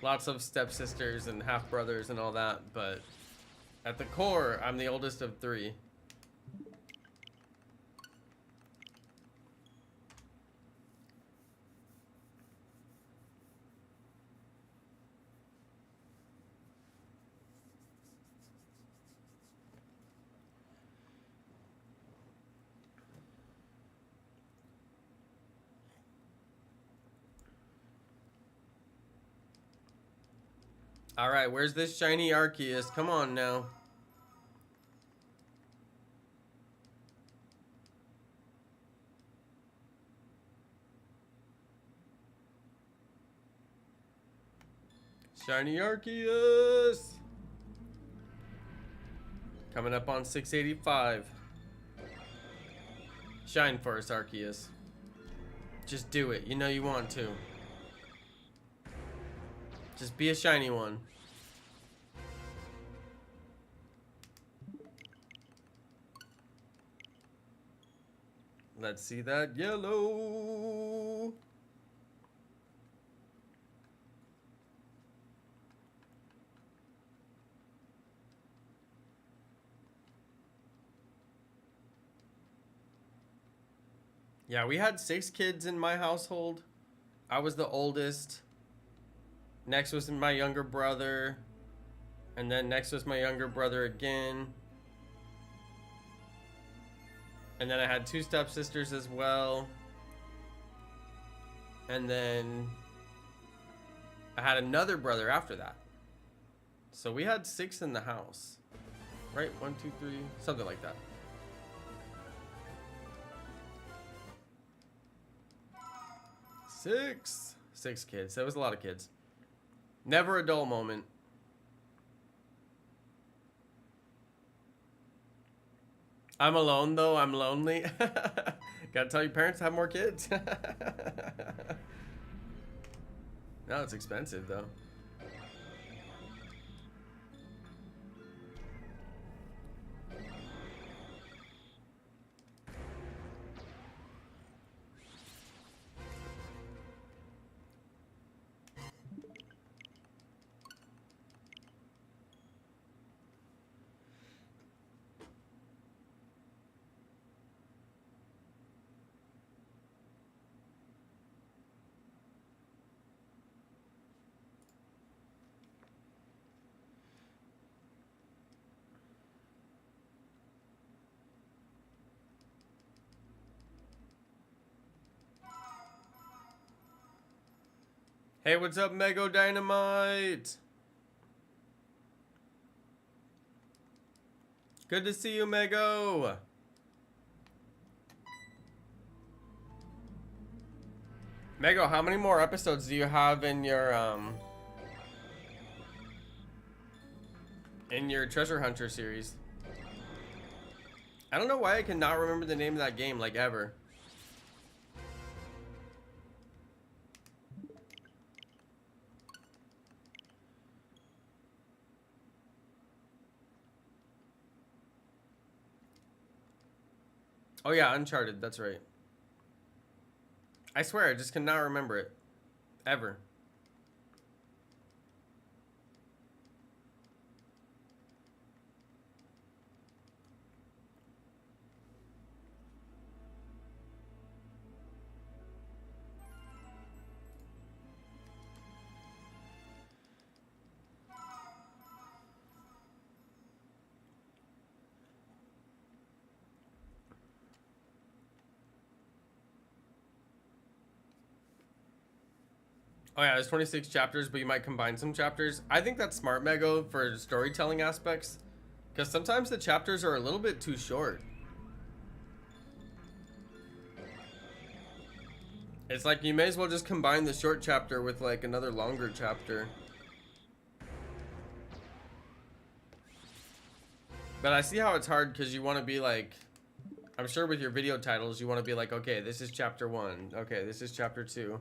Lots of stepsisters and half brothers and all that, but at the core, I'm the oldest of 3. All right, where's this shiny Arceus? Come on now. Shiny Arceus. Coming up on 685. Shine for us, Arceus. Just do it. You know you want to. Just be a shiny one. Let's see that yellow. Yeah, we had 6 kids in my household. I was the oldest. Next was my younger brother. And then next was my younger brother again. And then I had 2 stepsisters as well. And then I had another brother after that. So we had 6 in the house. Right? 1, 2, 3, something like that. Six kids. That was a lot of kids. Never a dull moment. I'm alone though. I'm lonely. Gotta tell your parents to have more kids. No, it's expensive though. Hey, what's up, Mego Dynamite? Good to see you, Mego. Mego, how many more episodes do you have in your Treasure Hunter series? I don't know why I cannot remember the name of that game, like, ever. Oh yeah, Uncharted, that's right. I swear, I just cannot remember it. Ever. Oh yeah, there's 26 chapters, but you might combine some chapters. I think that's smart, Mego, for storytelling aspects. Because sometimes the chapters are a little bit too short. It's like you may as well just combine the short chapter with like another longer chapter. But I see how it's hard because you want to be like, I'm sure with your video titles, you want to be like, okay, this is chapter 1. Okay, this is chapter 2.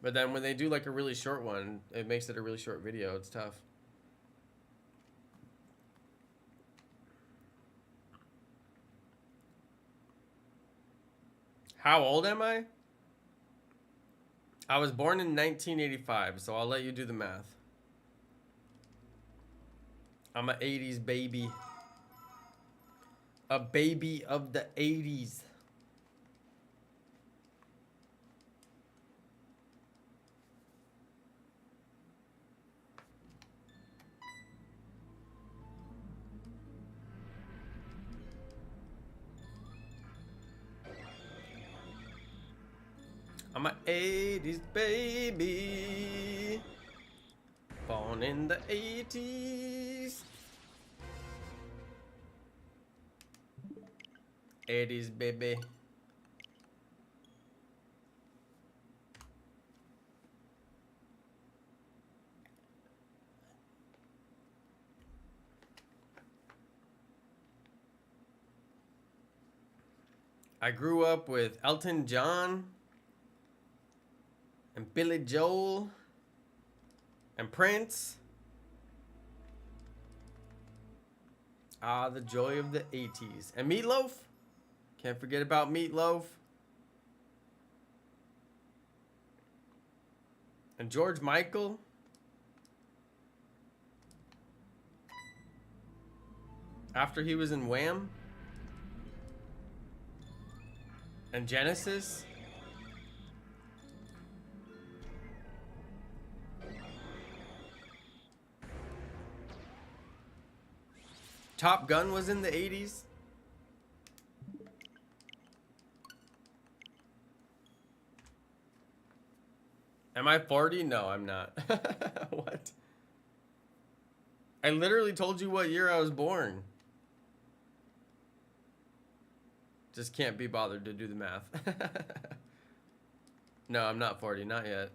But then when they do like a really short one, it makes it a really short video. It's tough. How old am I? I was born in 1985, so I'll let you do the math. I'm an 80s baby. A baby of the 80s. I'm an 80s baby. Born in the 80s. 80s baby. I grew up with Elton John and Billy Joel and Prince. Ah, the joy of the 80s. And Meatloaf. Can't forget about Meatloaf. And George Michael. After he was in Wham. And Genesis. Top Gun was in the 80s. Am I 40? No, I'm not. What? I literally told you what year I was born. Just can't be bothered to do the math. No, I'm not 40, not yet.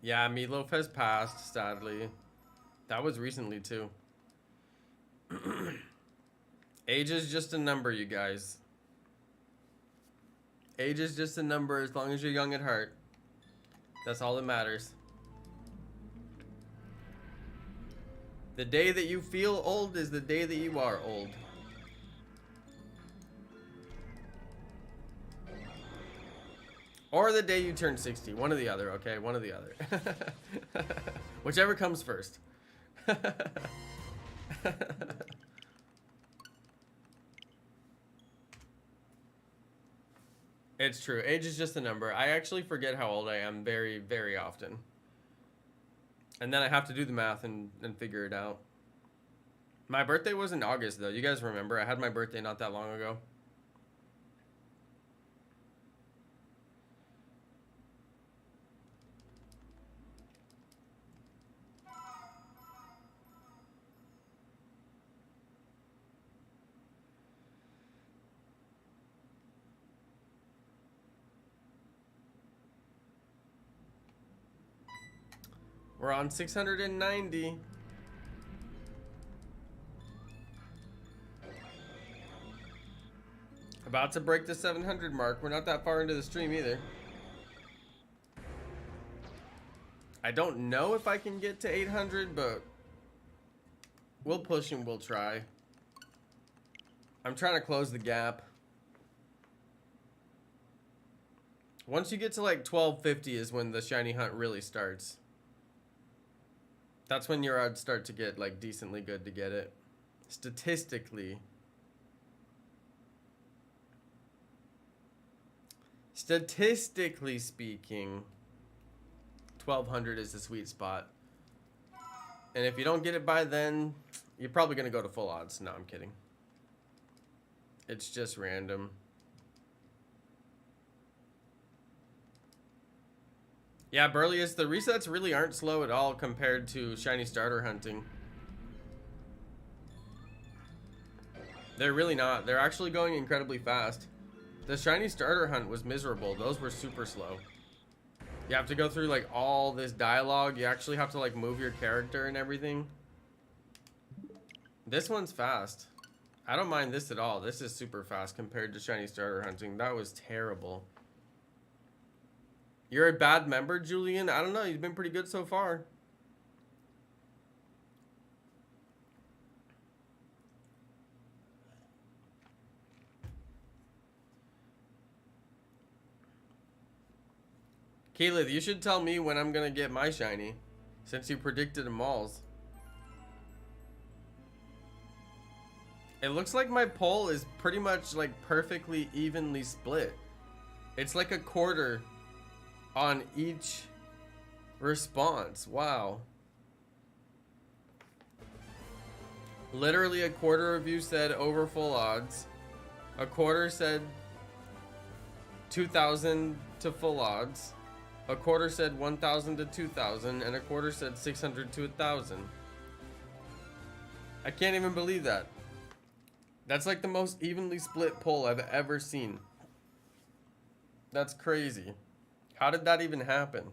Yeah, Meatloaf has passed, sadly. That was recently, too. Age is just a number, you guys. Age is just a number as long as you're young at heart. That's all that matters. The day that you feel old is the day that you are old. Or the day you turn 60. One or the other, okay? One or the other. Whichever comes first. It's true. Age is just a number. I actually forget how old I am very, very often. And then I have to do the math and figure it out. My birthday was in August, though. You guys remember? I had my birthday not that long ago. We're on 690. About to break the 700 mark. We're not that far into the stream either. I don't know if I can get to 800, but we'll push and we'll try. I'm trying to close the gap. Once you get to like 1250 is when the shiny hunt really starts. That's when your odds start to get like decently good to get it. Statistically. Statistically speaking, 1200 is the sweet spot. And if you don't get it by then, you're probably going to go to full odds. No, I'm kidding. It's just random. Yeah, Burlius, the resets really aren't slow at all compared to shiny starter hunting. They're really not. They're actually going incredibly fast. The shiny starter hunt was miserable. Those were super slow. You have to go through like all this dialogue. You actually have to like move your character and everything. This one's fast. I don't mind this at all. This is super fast compared to shiny starter hunting. That was terrible. You're a bad member, Julian? I don't know. You've been pretty good so far. Keyleth, you should tell me when I'm going to get my shiny, since you predicted them all. It looks like my poll is pretty much like perfectly evenly split. It's like a quarter on each response. Wow. Literally a quarter of you said over full odds. A quarter said 2,000 to full odds. A quarter said 1,000 to 2,000. And a quarter said 600 to 1,000. I can't even believe that. That's like the most evenly split poll I've ever seen. That's crazy. How did that even happen?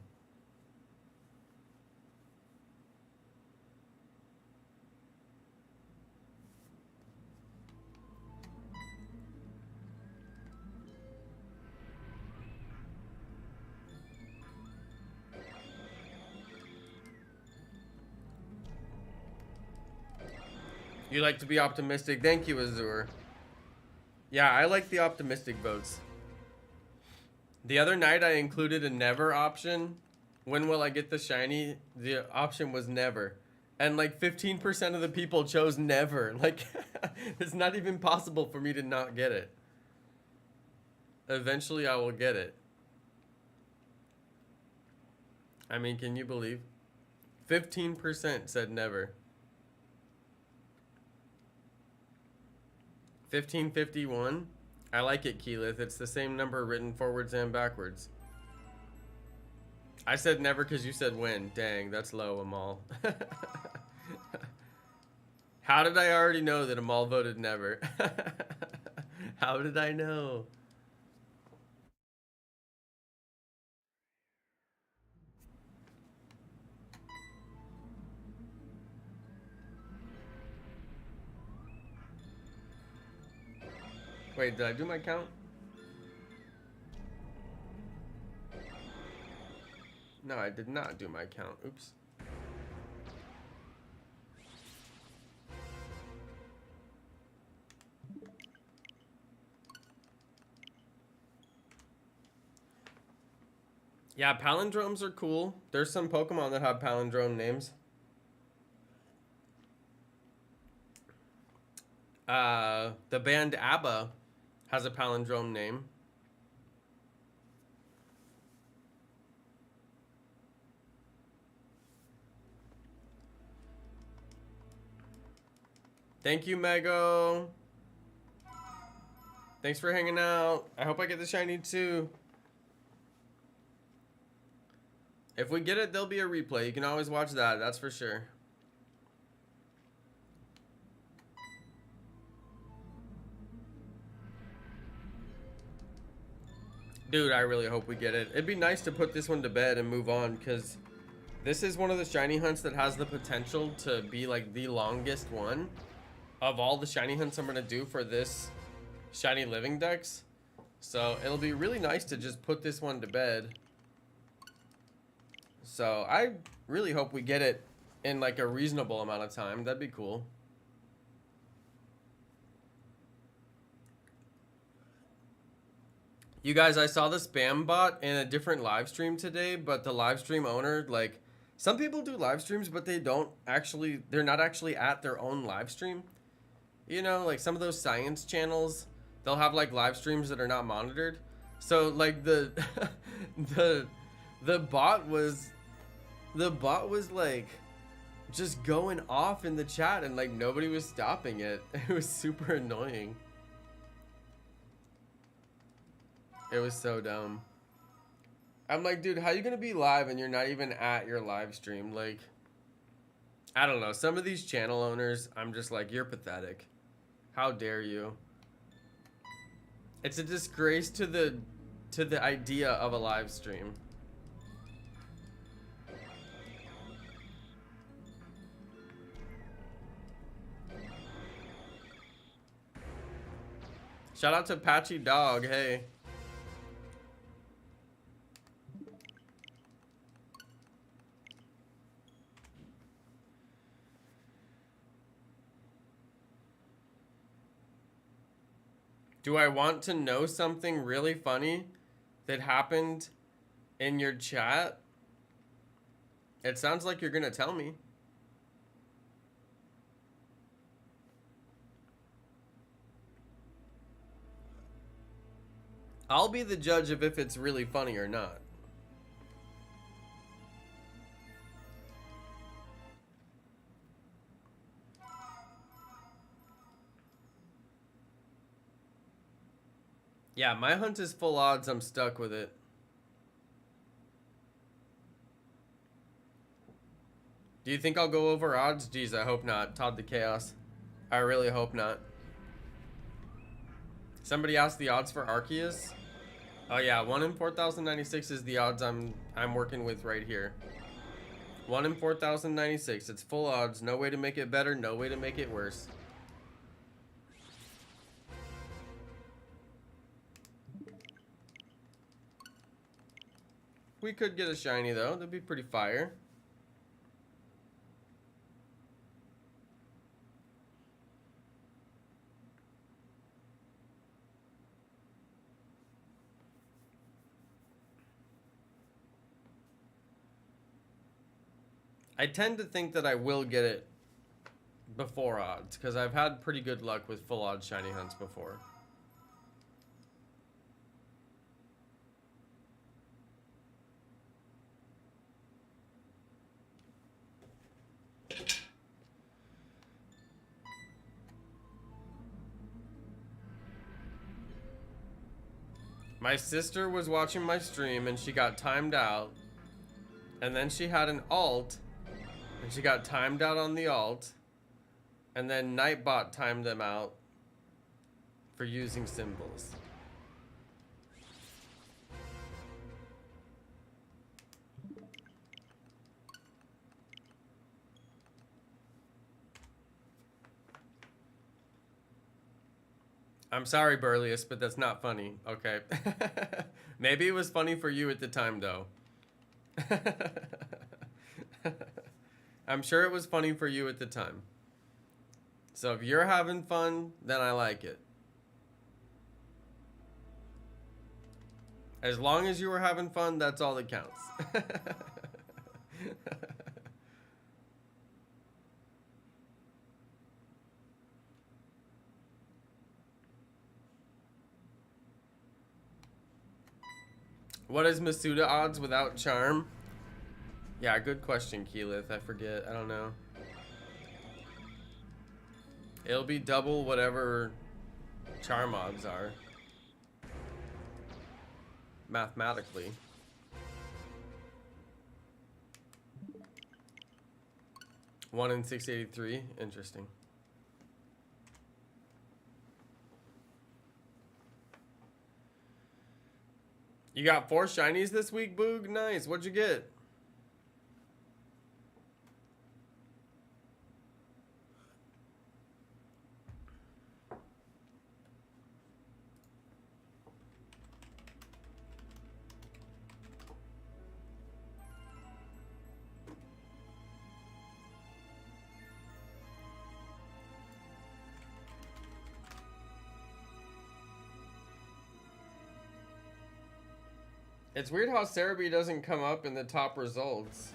You like to be optimistic. Thank you, Azur. Yeah, I like the optimistic votes. The other night I included a never option. When will I get the shiny? The option was never. And like 15% of the people chose never. Like, it's not even possible for me to not get it. Eventually I will get it. I mean, can you believe? 15% said never. 1551. I like it, Keyleth. It's the same number written forwards and backwards. I said never because you said when. Dang, that's low, Amal. How did I already know that Amal voted never? How did I know? Wait, did I do my count? No, I did not do my count. Oops. Yeah, palindromes are cool. There's some Pokemon that have palindrome names. The band ABBA has a palindrome name. Thank you, Mego. Thanks for hanging out. I hope I get the shiny too. If we get it, there'll be a replay. You can always watch that, that's for sure. Dude, I really hope we get it. It'd be nice to put this one to bed and move on, because This is one of the shiny hunts that has the potential to be like the longest one of all the shiny hunts I'm gonna do for this Shiny Living Dex. So it'll be really nice to just put this one to bed. So I really hope we get it in like a reasonable amount of time. That'd be cool. You guys, I saw the spam bot in a different live stream today, but the live stream owner, like, some people do live streams, but they're not actually at their own live stream. You know, like some of those science channels, they'll have like live streams that are not monitored. So like the bot was like just going off in the chat and like nobody was stopping it. It was super annoying. It was so dumb. I'm like, dude, how you gonna be live and you're not even at your live stream? Like, I don't know. Some of these channel owners, I'm just like, you're pathetic. How dare you? It's a disgrace to the idea of a live stream. Shout out to Patchy Dog, hey. Do I want to know something really funny that happened in your chat? It sounds like you're gonna tell me. I'll be the judge of if it's really funny or not. Yeah, my hunt is full odds. I'm stuck with it. Do you think I'll go over odds? Jeez, I hope not. Todd the Chaos. I really hope not. Somebody asked the odds for Arceus. Oh yeah, 1 in 4,096 is the odds I'm working with right here. 1 in 4,096. It's full odds. No way to make it better. No way to make it worse. We could get a shiny though. That'd be pretty fire. I tend to think that I will get it before odds because I've had pretty good luck with full odds shiny hunts before. My sister was watching my stream and she got timed out. And then she had an alt. And she got timed out on the alt. And then Nightbot timed them out for using symbols. I'm sorry, Burlius, but that's not funny. Okay. Maybe it was funny for you at the time, though. I'm sure it was funny for you at the time. So if you're having fun, then I like it. As long as you were having fun, that's all that counts. What is Masuda odds without charm? Yeah, good question, Keyleth. I forget. I don't know. It'll be double whatever charm odds are. Mathematically. One in 683. Interesting. You got 4 shinies this week, Boog? Nice. What'd you get? It's weird how Cerebi doesn't come up in the top results.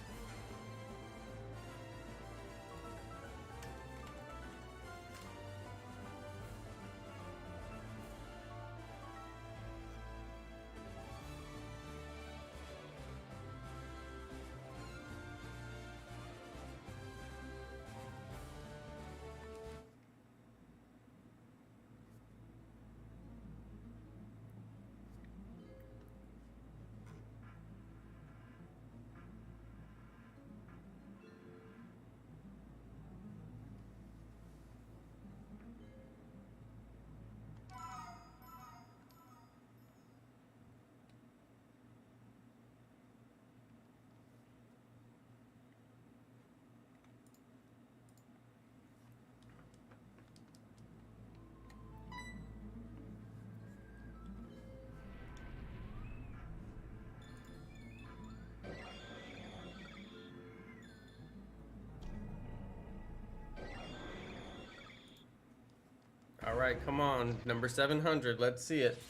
All right, come on. Number 700. Let's see it.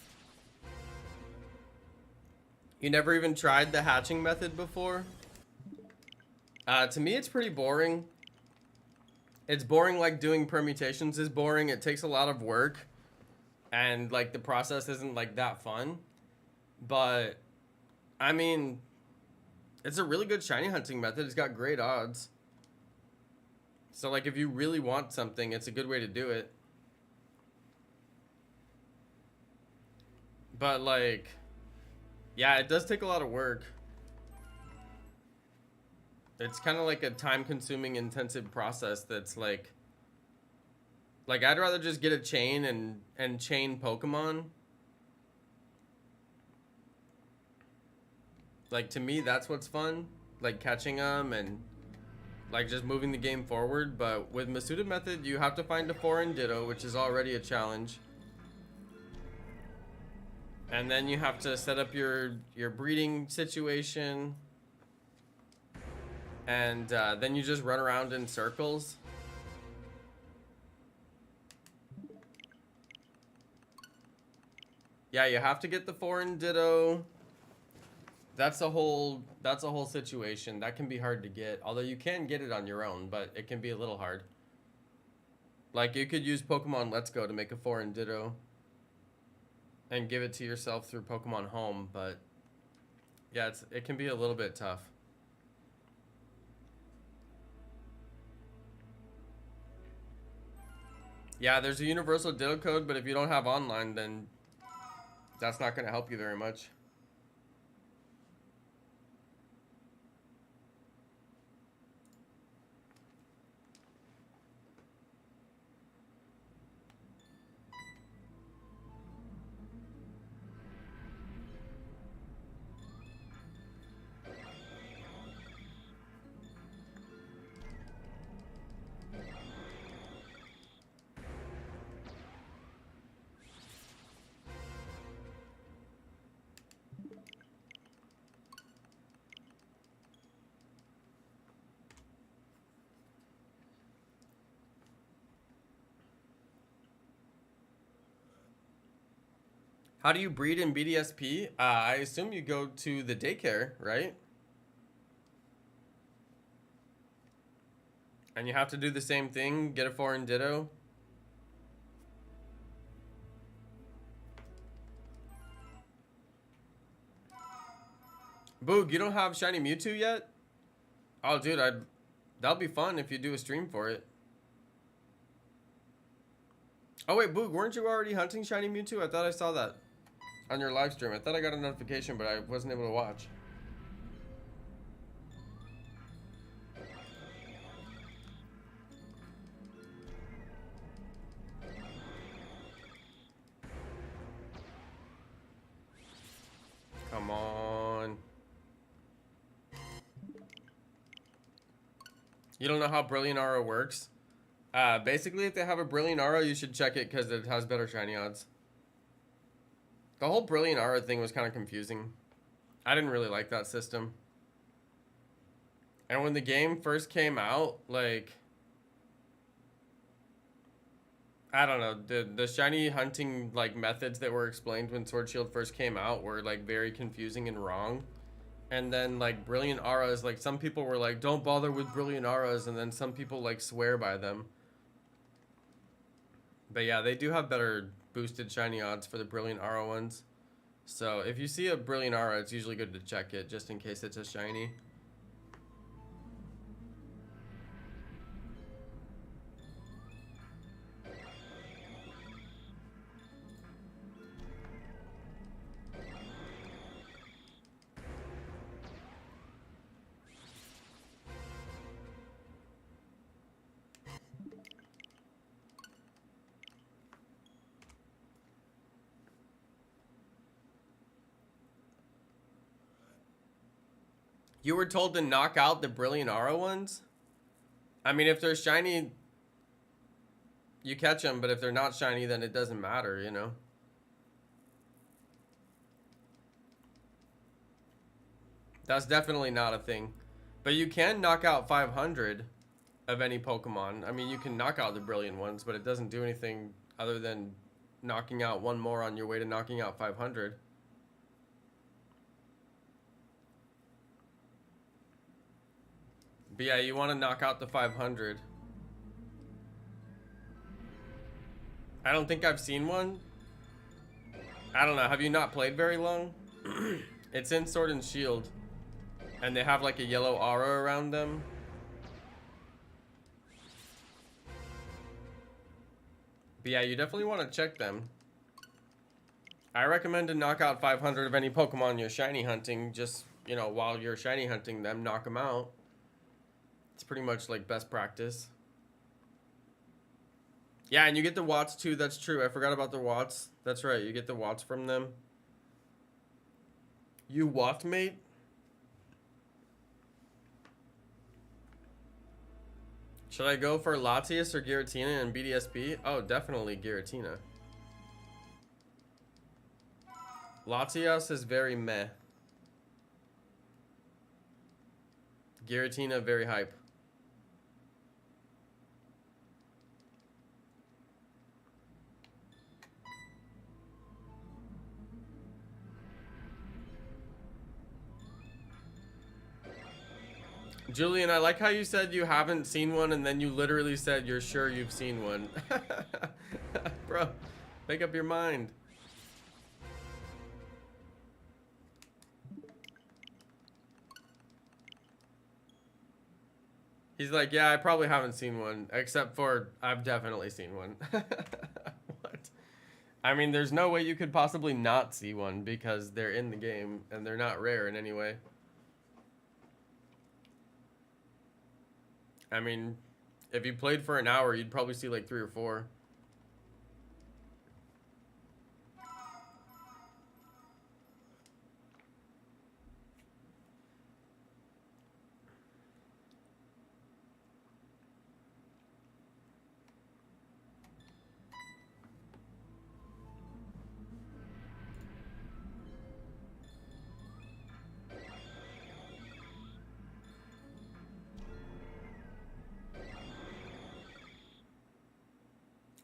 You never even tried the hatching method before? To me, it's pretty boring. It's boring like doing permutations is boring. It takes a lot of work. And, like, the process isn't, like, that fun. But, I mean, it's a really good shiny hunting method. It's got great odds. So, like, if you really want something, it's a good way to do it. But, like, yeah, it does take a lot of work. It's kind of like a time-consuming, intensive process that's, like, I'd rather just get a chain and chain Pokemon. Like, to me, that's what's fun. Like, catching them and, like, just moving the game forward. But with Masuda Method, you have to find a foreign Ditto, which is already a challenge. And then you have to set up your breeding situation. And then you just run around in circles. Yeah, you have to get the foreign Ditto. That's a whole situation. That can be hard to get. Although you can get it on your own, but it can be a little hard. Like, you could use Pokemon Let's Go to make a foreign Ditto and give it to yourself through Pokemon Home, but yeah, it can be a little bit tough. Yeah, there's a universal Ditto code, but if you don't have online, then that's not going to help you very much. How do you breed in BDSP? I assume you go to the daycare, right? And you have to do the same thing, get a foreign Ditto. Boog, you don't have Shiny Mewtwo yet? Oh, dude, that'll be fun if you do a stream for it. Oh, wait, Boog, weren't you already hunting Shiny Mewtwo? I thought I saw that on your live stream. I thought I got a notification, but I wasn't able to watch. Come on. You don't know how Brilliant Aura works? Basically, if they have a Brilliant Aura, you should check it because it has better shiny odds. The whole Brilliant Aura thing was kind of confusing. I didn't really like that system. And when the game first came out, like, I don't know, the shiny hunting like methods that were explained when Sword Shield first came out were like very confusing and wrong. And then like brilliant auras, like some people were like, don't bother with brilliant auras, and then some people like swear by them. But yeah, they do have better boosted shiny odds for the brilliant aura ones. So if you see a brilliant aura, it's usually good to check it just in case it's a shiny. You were told to knock out the brilliant aura ones? I mean, if they're shiny, you catch them, but if they're not shiny, then it doesn't matter, you know? That's definitely not a thing. But you can knock out 500 of any Pokemon. I mean, you can knock out the brilliant ones, but it doesn't do anything other than knocking out one more on your way to knocking out 500. But yeah, you want to knock out the 500. I don't think I've seen one. I don't know. Have you not played very long? It's in Sword and Shield. And they have like a yellow aura around them. But yeah, you definitely want to check them. I recommend to knock out 500 of any Pokemon you're shiny hunting. Just, you know, while you're shiny hunting them, knock them out. It's pretty much like best practice. Yeah, and you get the watts too. That's true. I forgot about the watts. That's right. You get the watts from them. You watt mate? Should I go for Latias or Giratina and BDSP? Oh, definitely Giratina. Latias is very meh. Giratina, very hype. Julian, I like how you said you haven't seen one and then you literally said you're sure you've seen one. Bro, make up your mind. He's like, yeah, I probably haven't seen one, except for I've definitely seen one. What? I mean, there's no way you could possibly not see one because they're in the game and they're not rare in any way. I mean, if you played for an hour, you'd probably see like 3 or 4.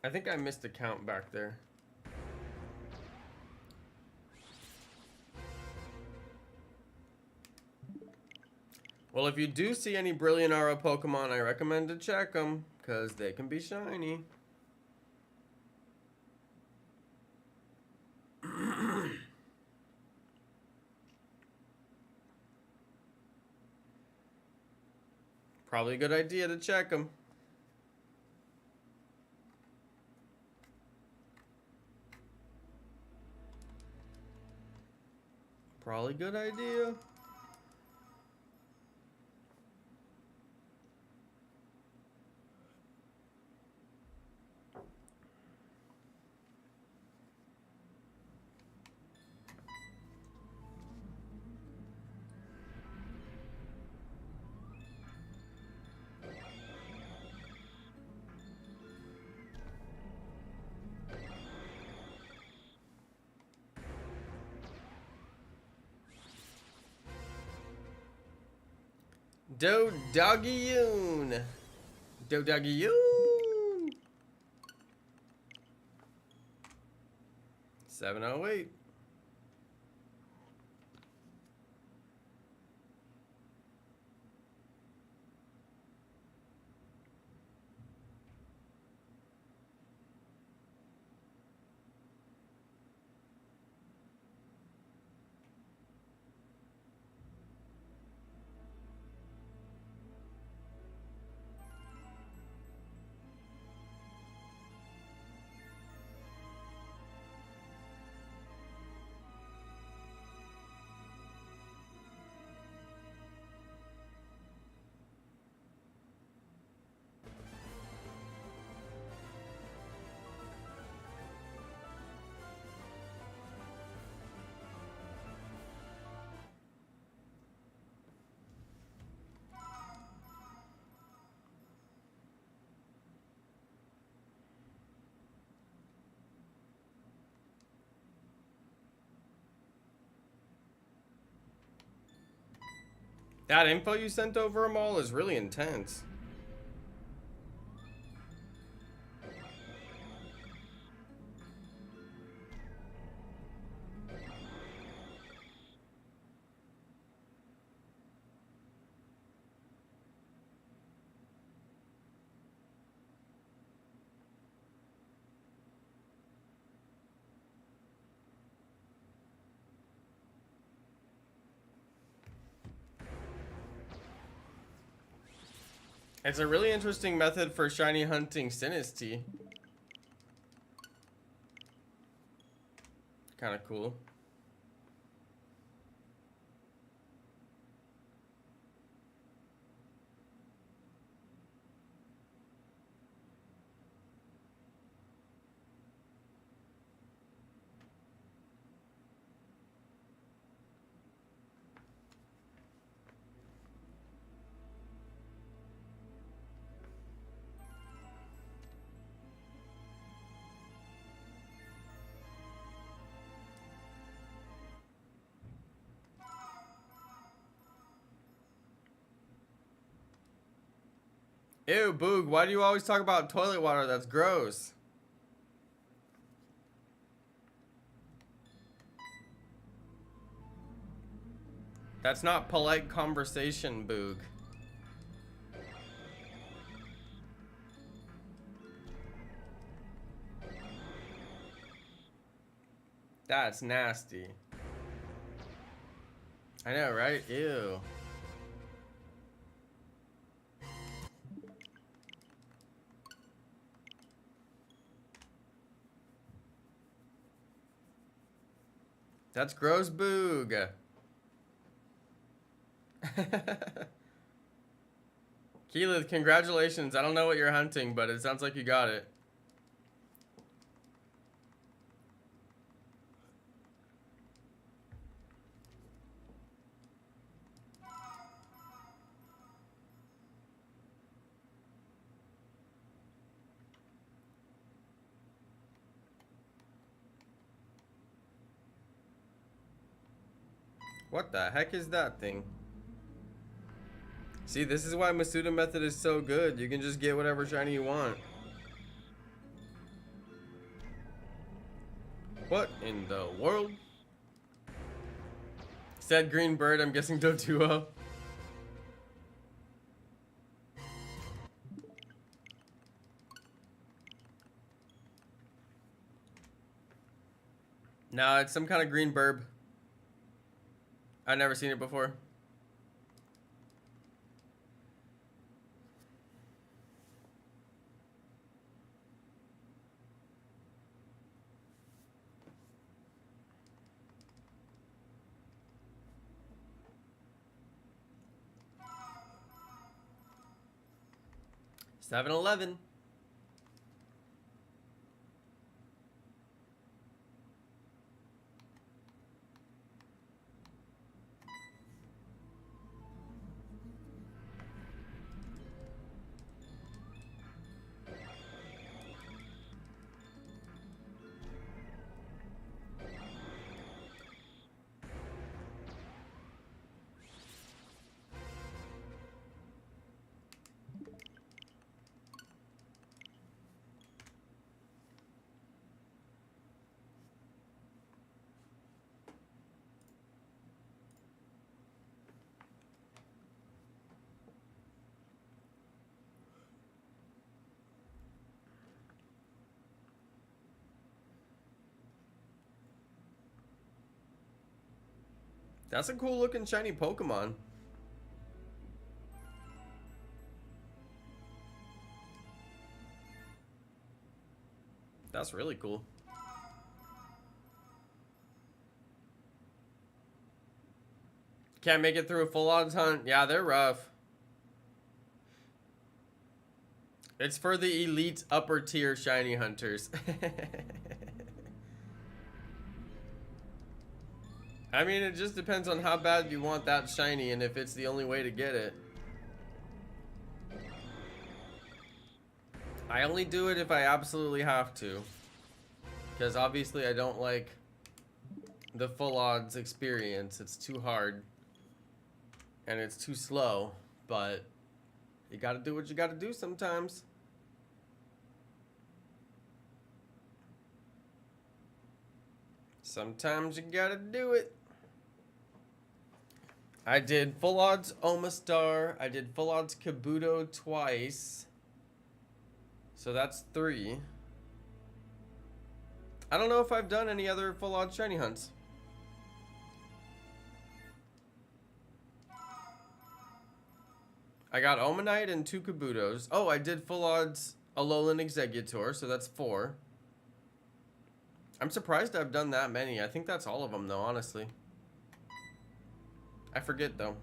I think I missed a count back there. Well, if you do see any Brilliant Aura Pokemon, I recommend to check them, because they can be shiny. Probably a good idea to check them. Probably a good idea. Doggyyoon. Doggyyoon. 708. That info you sent over them all is really intense. It's a really interesting method for shiny hunting Sinisty. Kind of cool. Ew, Boog, why do you always talk about toilet water? That's gross. That's not polite conversation, Boog. That's nasty. I know, right? Ew. That's gross, Boog. Keyleth, congratulations. I don't know what you're hunting, but it sounds like you got it. What the heck is that thing? See, this is why Masuda method is so good. You can just get whatever shiny you want. What in the world? Said green bird, I'm guessing Dotuo. No, it's some kind of green burb. I've never seen it before. $7-11. That's a cool looking shiny Pokemon. That's really cool. Can't make it through a full odds hunt. Yeah, they're rough. It's for the elite upper tier shiny hunters. I mean, it just depends on how bad you want that shiny and if it's the only way to get it. I only do it if I absolutely have to. Because obviously I don't like the full odds experience. It's too hard. And it's too slow. But you gotta do what you gotta do sometimes. Sometimes you gotta do it. I did full odds Omastar. I did full odds Kabuto twice. So that's 3. I don't know if I've done any other full odds shiny hunts. I got Omanite and 2 Kabutos. Oh, I did full odds Alolan Exeggutor, so that's 4. I'm surprised I've done that many. I think that's all of them though, honestly. I forget though.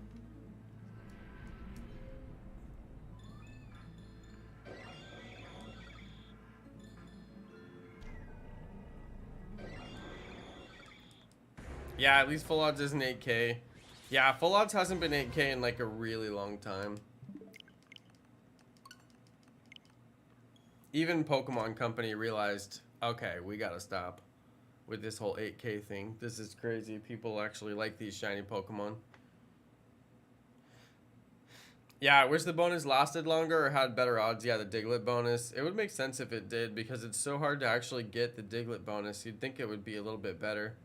Yeah, at least full odds isn't 8K. Yeah, full odds hasn't been 8K in like a really long time. Even Pokemon Company realized, okay, we gotta stop with this whole 8K thing. This is crazy. People actually like these shiny Pokemon. Yeah, I wish the bonus lasted longer or had better odds. Yeah, the Diglett bonus. It would make sense if it did because it's so hard to actually get the Diglett bonus. You'd think it would be a little bit better.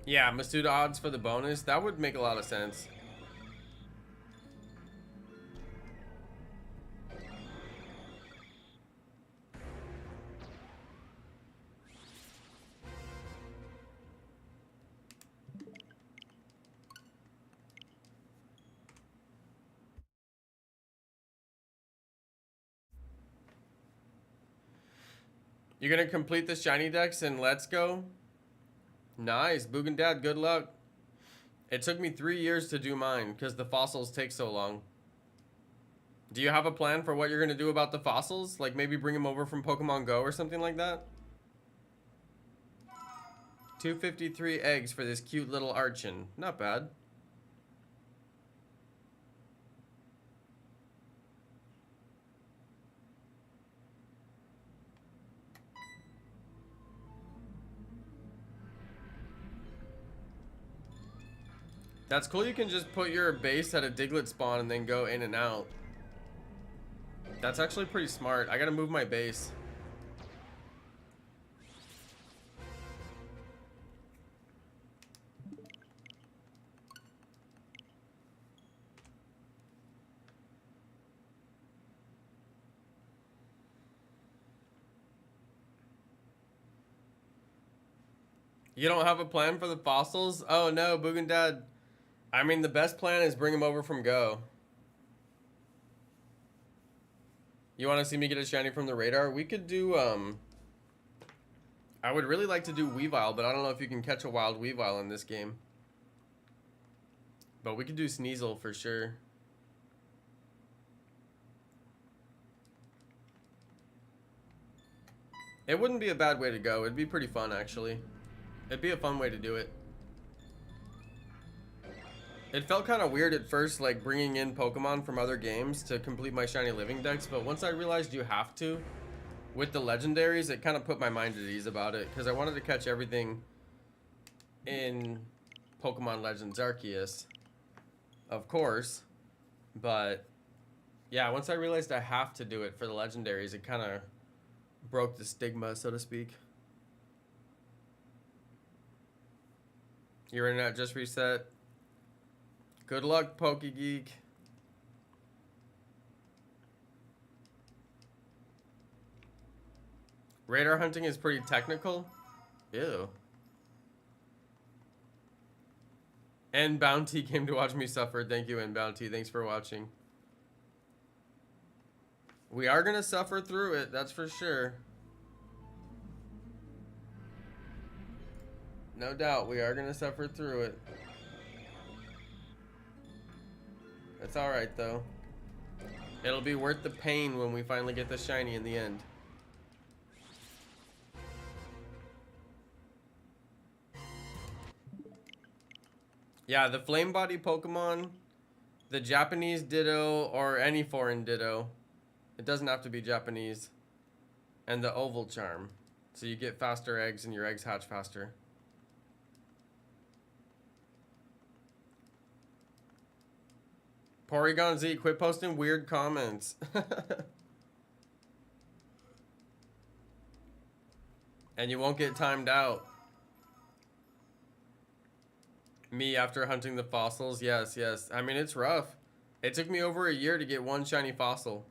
Yeah, Masuda odds for the bonus. That would make a lot of sense. You're gonna complete the shiny dex and let's go? Nice, Boogan Dad, good luck. It took me 3 years to do mine because the fossils take so long. Do you have a plan for what you're gonna do about the fossils? Like maybe bring them over from Pokemon Go or something like that? 253 eggs for this cute little Archon. Not bad. That's cool. You can just put your base at a Diglett spawn and then go in and out. That's actually pretty smart. I gotta move my base. You don't have a plan for the fossils? Oh no, Boogan Dad. I mean, the best plan is bring them over from Go. You want to see me get a shiny from the radar? We could do, I would really like to do Weavile, but I don't know if you can catch a wild Weavile in this game. But we could do Sneasel for sure. It wouldn't be a bad way to go. It'd be pretty fun, actually. It'd be a fun way to do it. It felt kind of weird at first, like bringing in Pokemon from other games to complete my Shiny Living Dex, but once I realized you have to, with the legendaries, it kind of put my mind at ease about it, because I wanted to catch everything in Pokemon Legends Arceus, of course, but Yeah, once I realized I have to do it for the legendaries, it kind of broke the stigma, so to speak. Your internet just reset. Good luck, PokeGeek. Radar hunting is pretty technical. Ew. And Bounty came to watch me suffer. Thank you, and Bounty. Thanks for watching. We are going to suffer through it, that's for sure. No doubt, we are going to suffer through it. That's alright, though. It'll be worth the pain when we finally get the shiny in the end. Yeah, the flame body Pokemon, the Japanese Ditto, or any foreign Ditto. It doesn't have to be Japanese. And the oval charm. So you get faster eggs and your eggs hatch faster. Porygon Z, quit posting weird comments. And you won't get timed out. Me after hunting the fossils? Yes, yes. I mean, it's rough. It took me over a year to get one shiny fossil.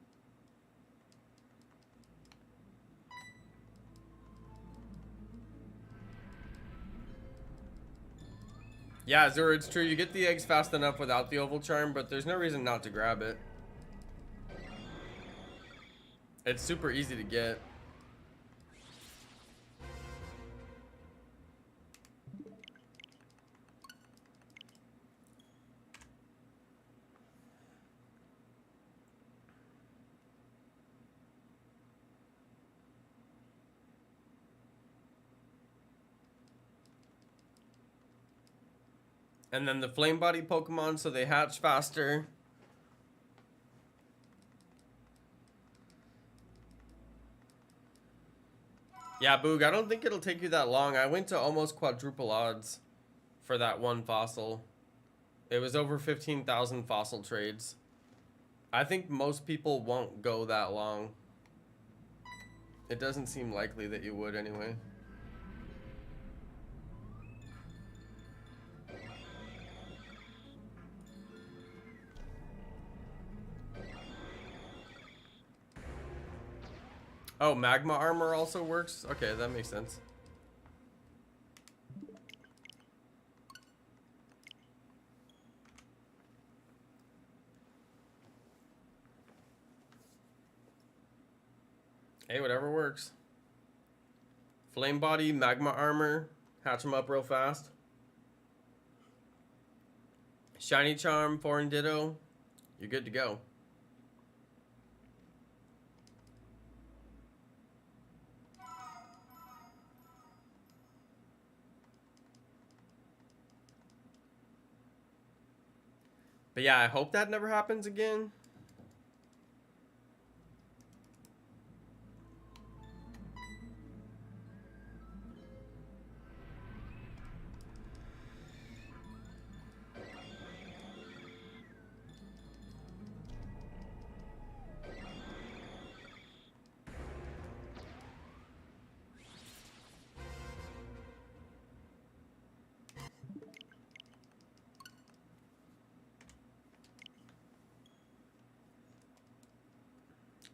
Yeah, Zura, it's true. You get the eggs fast enough without the oval charm, but there's no reason not to grab it. It's super easy to get. And then the flame body Pokemon, so they hatch faster. Yeah, Boog, I don't think it'll take you that long. I went to almost quadruple odds for that one fossil. It was over 15,000 fossil trades. I think most people won't go that long. It doesn't seem likely that you would anyway. Oh, magma armor also works? Okay, that makes sense. Hey, whatever works. Flame body, magma armor. Hatch them up real fast. Shiny charm, foreign ditto. You're good to go. But yeah, I hope that never happens again.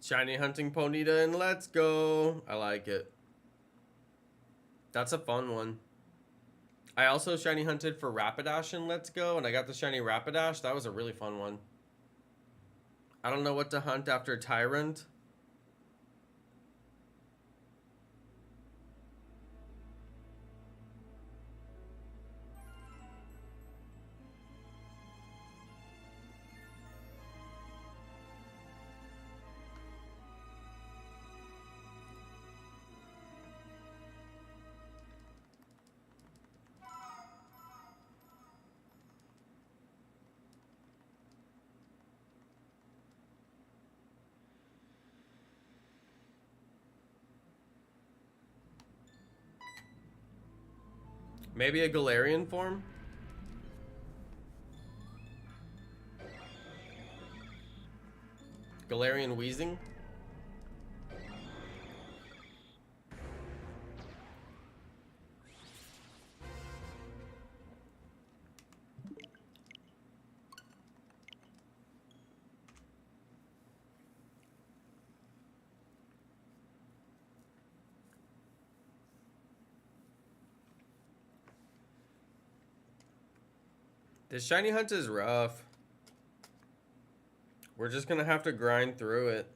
Shiny hunting Ponyta and let's go. I like it. That's a fun one. I also shiny hunted for Rapidash and let's go, and I got the shiny Rapidash. That was a really fun one. I don't know what to hunt after Tyrant. Maybe a Galarian form? Galarian Weezing. This shiny hunt is rough. We're just gonna have to grind through it.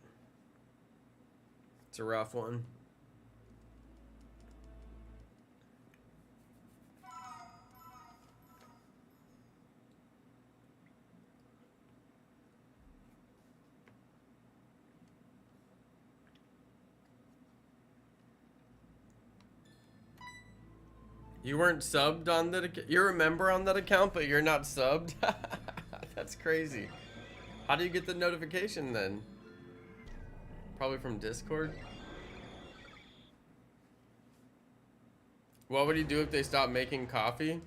It's a rough one. You weren't subbed on that account? You're a member on that account, but you're not subbed? That's crazy. How do you get the notification then? Probably from Discord? What would you do if they stopped making coffee?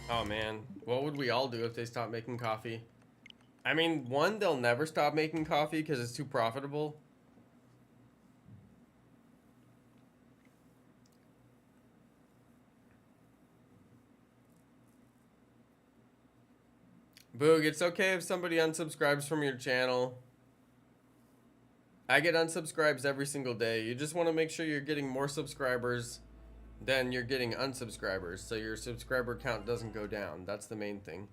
Oh man, what would we all do if they stopped making coffee? I mean, one, they'll never stop making coffee because it's too profitable. Boog, it's okay if somebody unsubscribes from your channel. I get unsubscribes every single day. You just want to make sure you're getting more subscribers than you're getting unsubscribers, so your subscriber count doesn't go down. That's the main thing.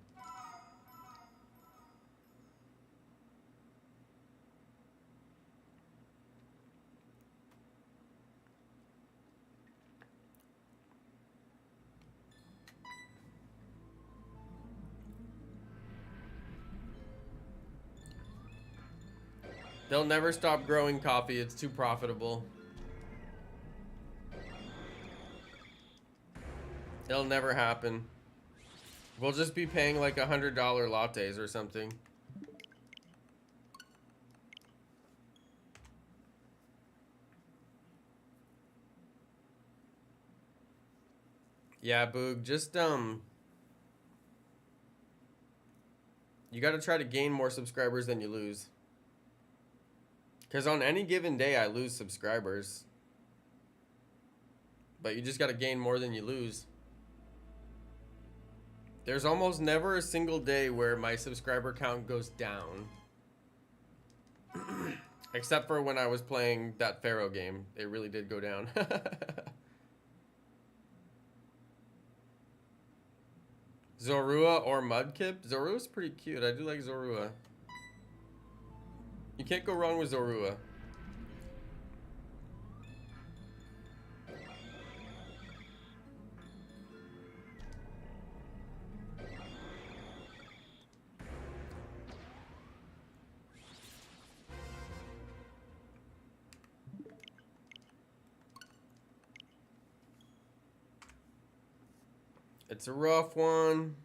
They'll never stop growing coffee. It's too profitable. It'll never happen. We'll just be paying like $100 lattes or something. Yeah, Boog, just you gotta try to gain more subscribers than you lose. Because on any given day, I lose subscribers. But you just got to gain more than you lose. There's almost never a single day where my subscriber count goes down. Except for when I was playing that Pharaoh game. It really did go down. Zorua or Mudkip? Zorua's pretty cute. I do like Zorua. You can't go wrong with Zorua. It's a rough one.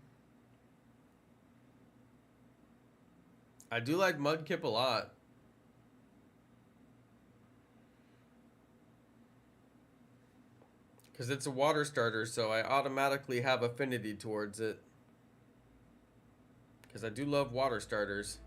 I do like Mudkip a lot. Because it's a water starter, so I automatically have affinity towards it. Because I do love water starters.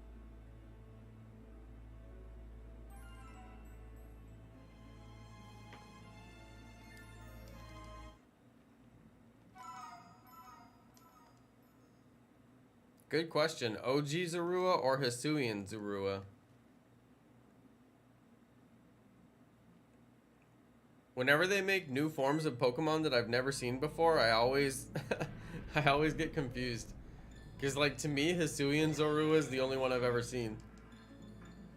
Good question. OG Zorua or Hisuian Zorua? Whenever they make new forms of Pokemon that I've never seen before, I always I always get confused. Because like to me, Hisuian Zorua is the only one I've ever seen.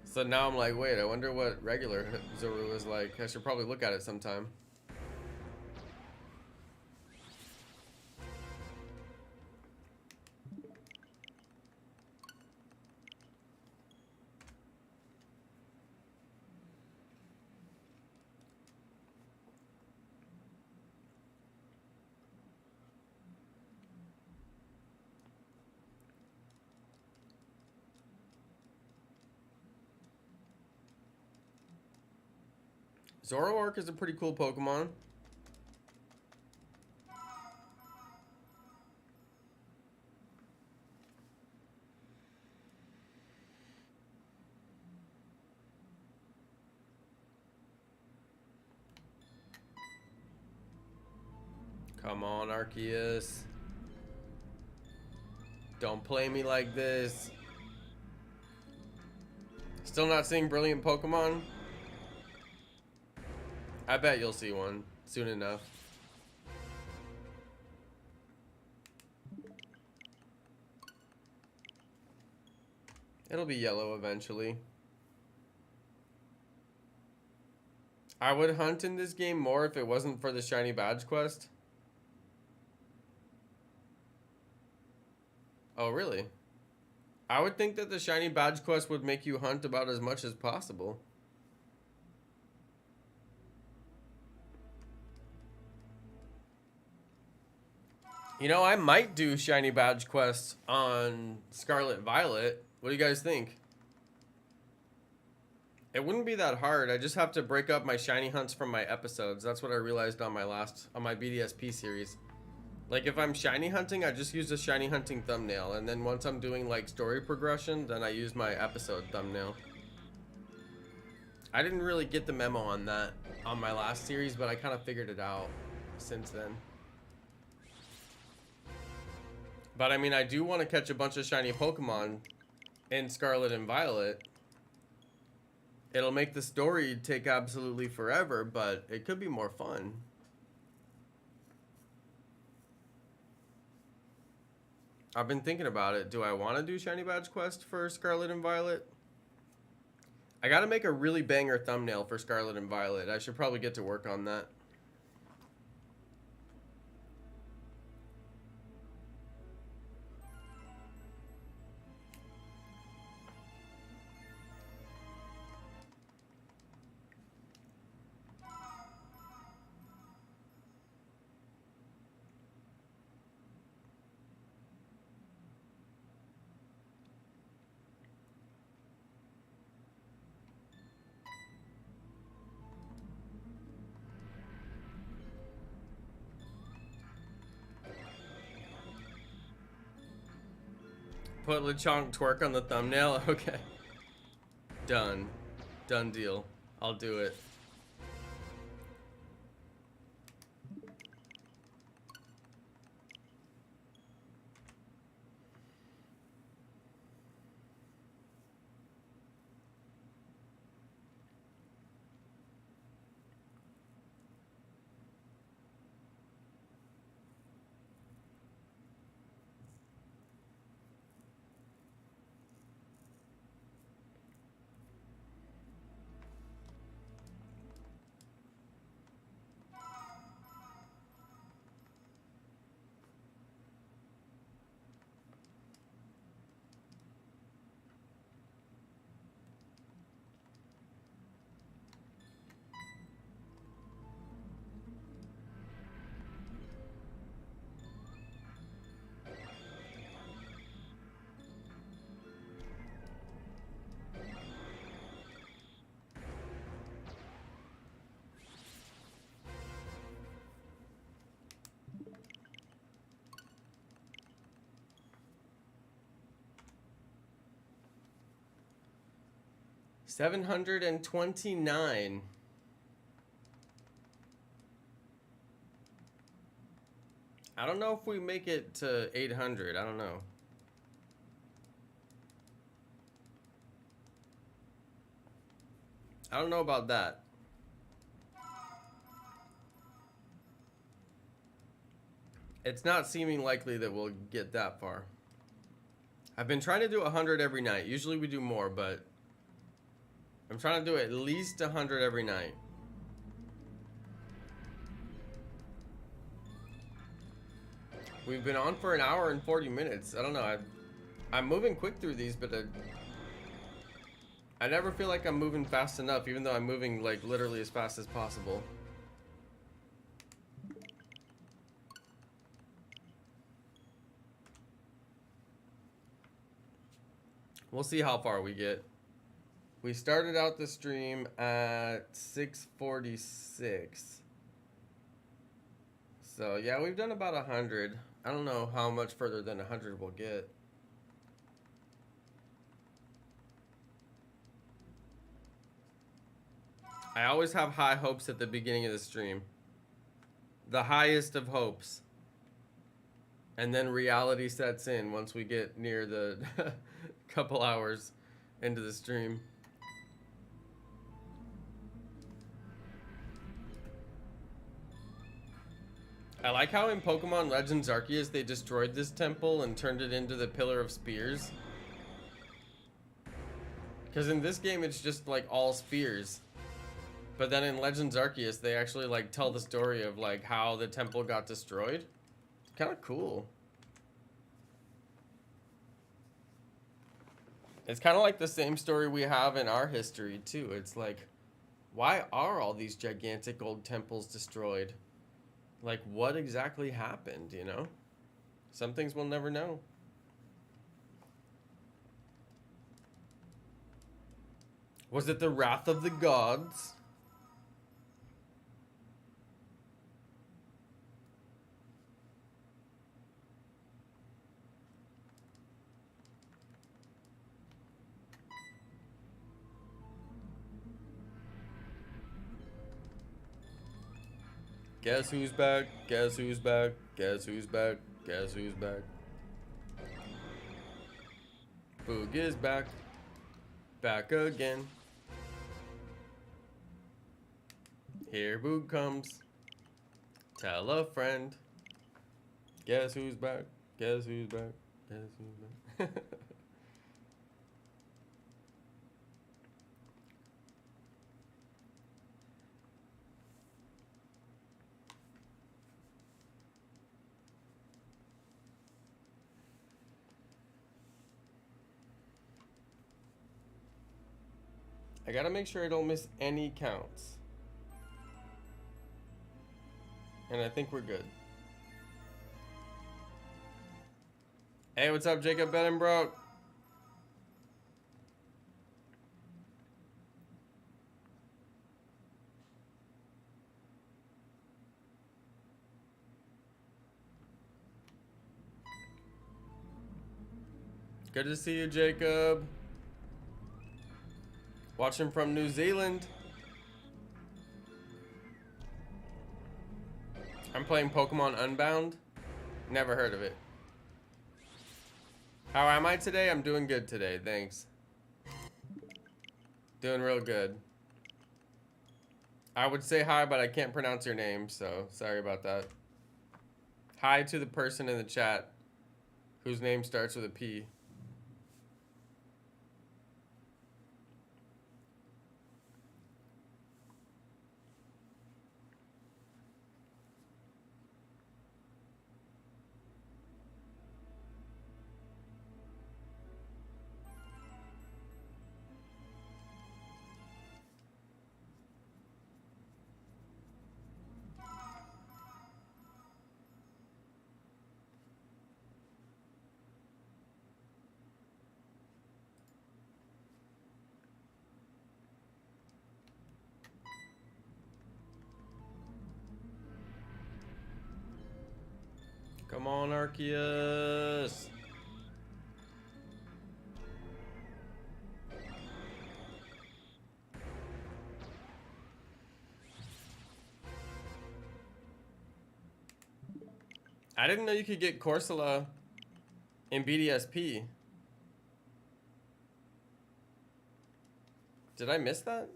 So now I'm like, wait, I wonder what regular Zorua is like. I should probably look at it sometime. Zoroark is a pretty cool Pokemon. Come on, Arceus. Don't play me like this. Still not seeing brilliant Pokemon? I bet you'll see one soon enough. It'll be yellow eventually. I would hunt in this game more if it wasn't for the shiny badge quest. Oh, really? I would think that the shiny badge quest would make you hunt about as much as possible. You know, I might do shiny badge quests on Scarlet Violet. What do you guys think? It wouldn't be that hard. I just have to break up my shiny hunts from my episodes. That's what I realized on my BDSP series. Like if I'm shiny hunting, I just use a shiny hunting thumbnail, and then once I'm doing like story progression, then I use my episode thumbnail. I didn't really get the memo on that on my last series, but I kind of figured it out since then. But I mean, I do want to catch a bunch of shiny Pokemon in Scarlet and Violet. It'll make the story take absolutely forever, but it could be more fun. I've been thinking about it. Do I want to do shiny badge quest for Scarlet and Violet? I gotta make a really banger thumbnail for Scarlet and Violet. I should probably get to work on that. Put Lechonk twerk on the thumbnail? Okay. Done. Done deal. I'll do it. $729. I don't know if we make it to 800. I don't know. I don't know about that. It's not seeming likely that we'll get that far. I've been trying to do 100 every night. Usually we do more, but I'm trying to do at least 100 every night. We've been on for an hour and 40 minutes. I don't know. I'm moving quick through these, but I never feel like I'm moving fast enough, even though I'm moving like literally as fast as possible. We'll see how far we get. We started out the stream at 6:46. So yeah, we've done about 100. I don't know how much further than 100 we'll get. I always have high hopes at the beginning of the stream. the highest of hopes. And then reality sets in once we get near the couple hours into the stream. I like how in Pokemon Legends Arceus they destroyed this temple and turned it into the Pillar of Spears. Because in this game it's just like all spears. But then in Legends Arceus they actually like tell the story of like how the temple got destroyed. It's kind of cool. It's kind of like the same story we have in our history too. It's like, why are all these gigantic old temples destroyed? Like, what exactly happened, you know? Some things we'll never know. Was it the wrath of the gods? Guess who's back? Guess who's back? Guess who's back? Guess who's back? Boog is back. Back again. Here Boog comes. Tell a friend. Guess who's back? Guess who's back? Guess who's back? I gotta make sure I don't miss any counts. And I think we're good. Hey, what's up, Jacob Benenbrook? Good to see you, Jacob. Watching from New Zealand. I'm playing Pokemon Unbound. Never heard of it. How am I today? I'm doing good today, thanks. Doing real good. I would say hi, but I can't pronounce your name, so sorry about that. Hi to the person in the chat whose name starts with a P. Come on, Arceus. I didn't know you could get Corsola in BDSP. Did I miss that?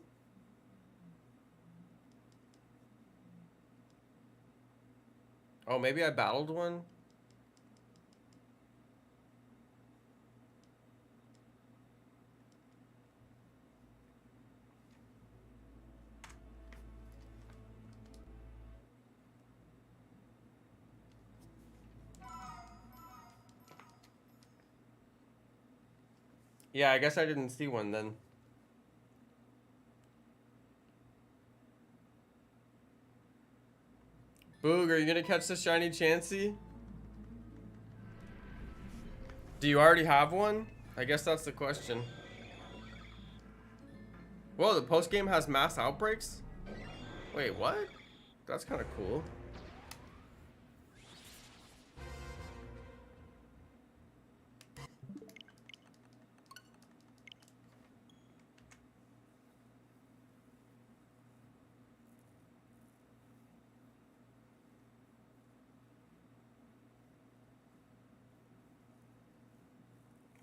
Oh, maybe I battled one? Yeah, I guess I didn't see one then. Boog, are you gonna catch the shiny Chansey? Do you already have one? I guess that's the question. Whoa, the post game has mass outbreaks? Wait, what? That's kind of cool.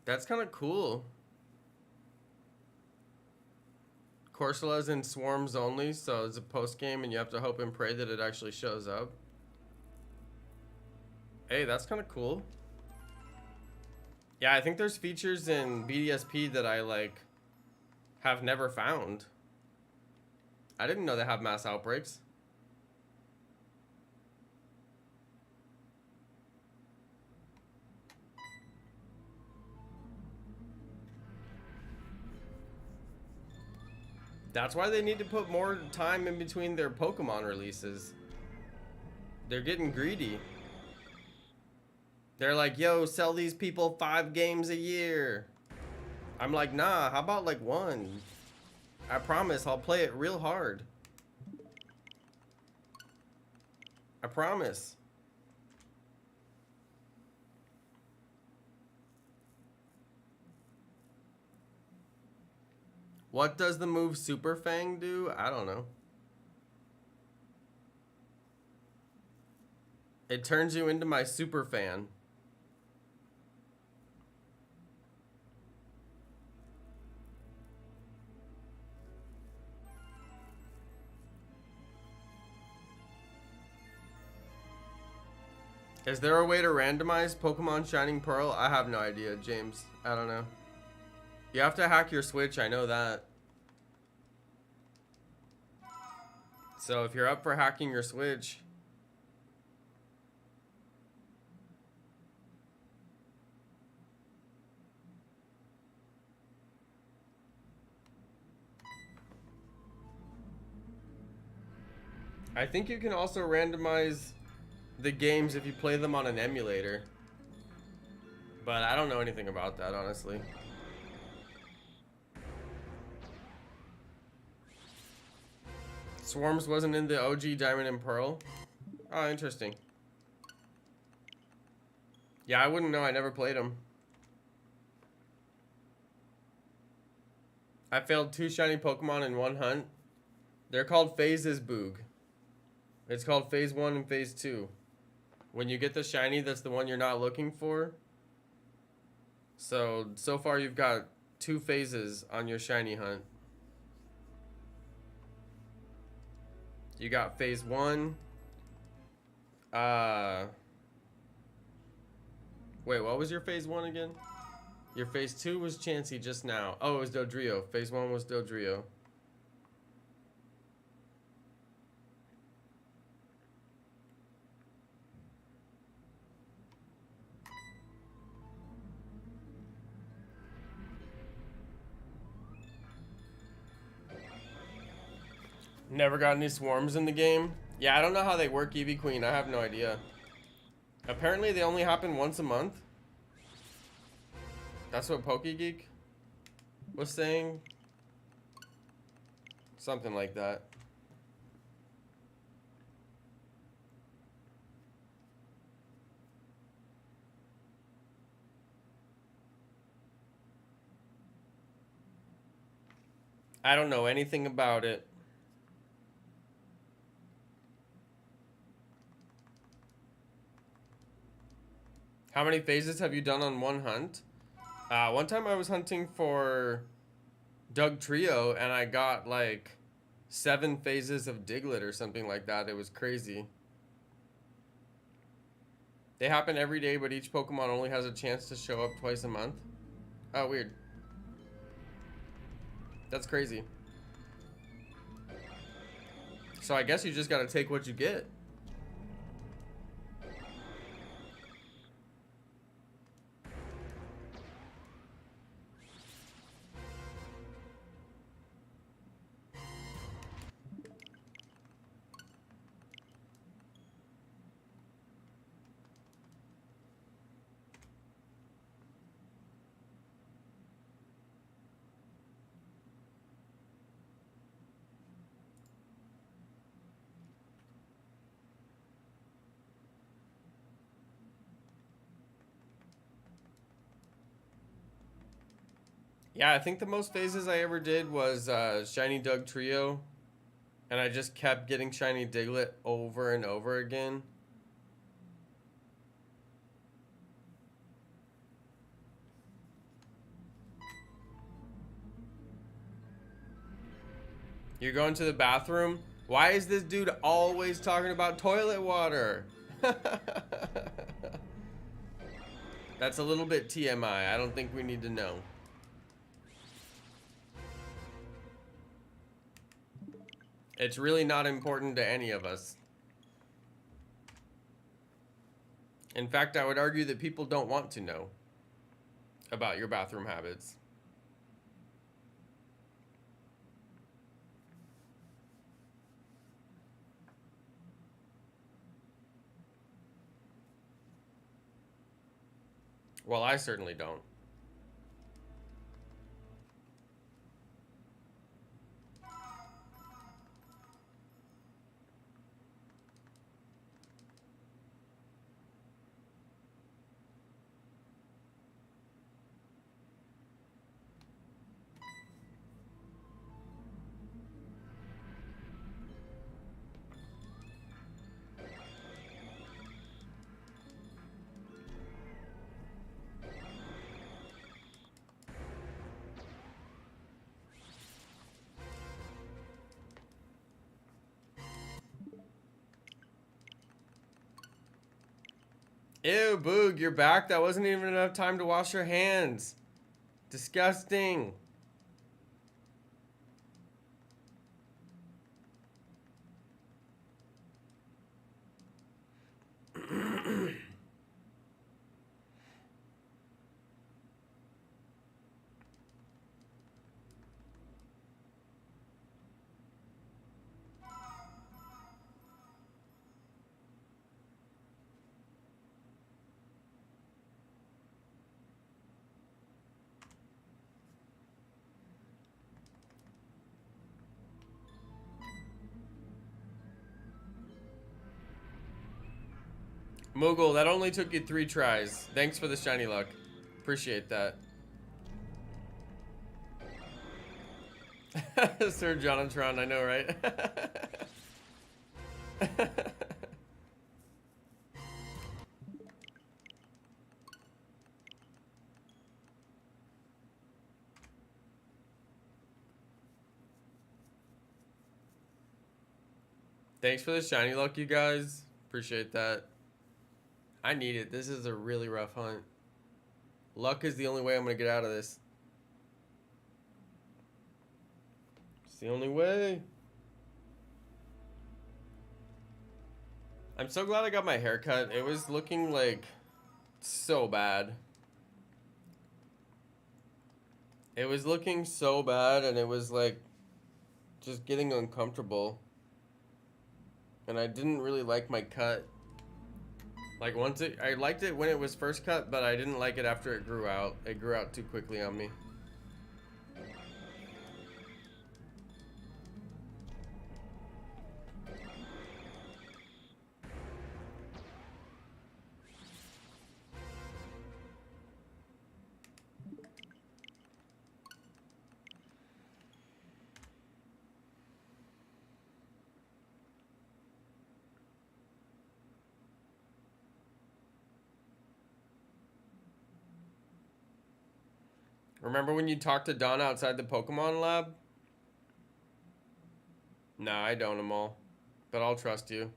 That's kind of cool. Corsola's in swarms only, so it's a post game and you have to hope and pray that it actually shows up. Hey, that's kind of cool. Yeah, I think there's features in BDSP that I like have never found. I didn't know they have mass outbreaks. That's why they need to put more time in between their Pokemon releases. They're getting greedy. They're like, yo, sell these people 5 games a year. I'm like, nah, how about like 1? I promise I'll play it real hard. I promise. What does the move Super Fang do? I don't know. It turns you into my super fan. Is there a way to randomize Pokemon Shining Pearl? I have no idea, James. I don't know. You have to hack your Switch, I know that. So if you're up for hacking your Switch... I think you can also randomize the games if you play them on an emulator. But I don't know anything about that, honestly. Swarms wasn't in the OG Diamond and Pearl? Oh, interesting. Yeah, I wouldn't know. I never played them. I failed 2 shiny Pokemon in 1 hunt. They're called phases, Boog. It's called phase 1 and phase 2. When you get the shiny, that's the one you're not looking for. So far you've got 2 phases on your shiny hunt. You got phase 1. Wait, what was your phase 1 again? Your phase 2 was Chansey just now. Oh, it was Dodrio. Phase 1 was Dodrio. Never got any swarms in the game? Yeah, I don't know how they work, Eevee Queen. I have no idea. Apparently they only happen once a month. That's what PokeGeek was saying. Something like that. I don't know anything about it. How many phases have you done on 1 hunt? One time I was hunting for Doug Trio and I got like 7 phases of Diglett or something like that. It was crazy. They happen every day, but each Pokemon only has a chance to show up twice a month. Oh, weird. That's crazy. So I guess you just gotta take what you get. Yeah, I think the most phases I ever did was Shiny Doug Trio. And I just kept getting Shiny Diglett over and over again. You're going to the bathroom? Why is this dude always talking about toilet water? That's a little bit TMI. I don't think we need to know. It's really not important to any of us. In fact, I would argue that people don't want to know about your bathroom habits. Well, I certainly don't. Ew, Boog, you're back? That wasn't even enough time to wash your hands. Disgusting. Moogle, that only took you 3 tries. Thanks for the shiny luck. Appreciate that. Sir Jonathan, I know, right? Thanks for the shiny luck, you guys. Appreciate that. I need it. This is a really rough hunt. Luck is the only way I'm going to get out of this. It's the only way. I'm so glad I got my hair cut. It was looking like so bad. It was looking so bad, and it was like just getting uncomfortable. And I didn't really like my cut. Like I liked it when it was first cut, but I didn't like it after it grew out. It grew out too quickly on me. Remember when you talked to Donna outside the Pokemon lab? Nah, I don't, Amal. But I'll trust you.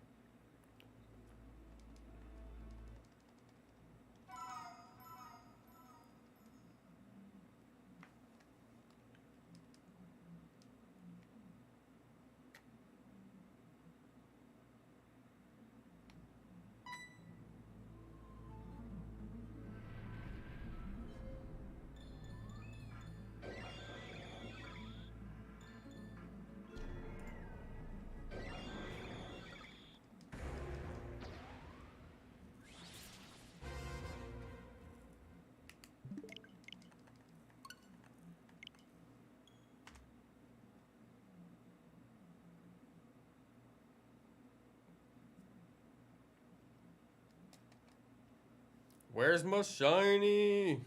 Where's my shiny?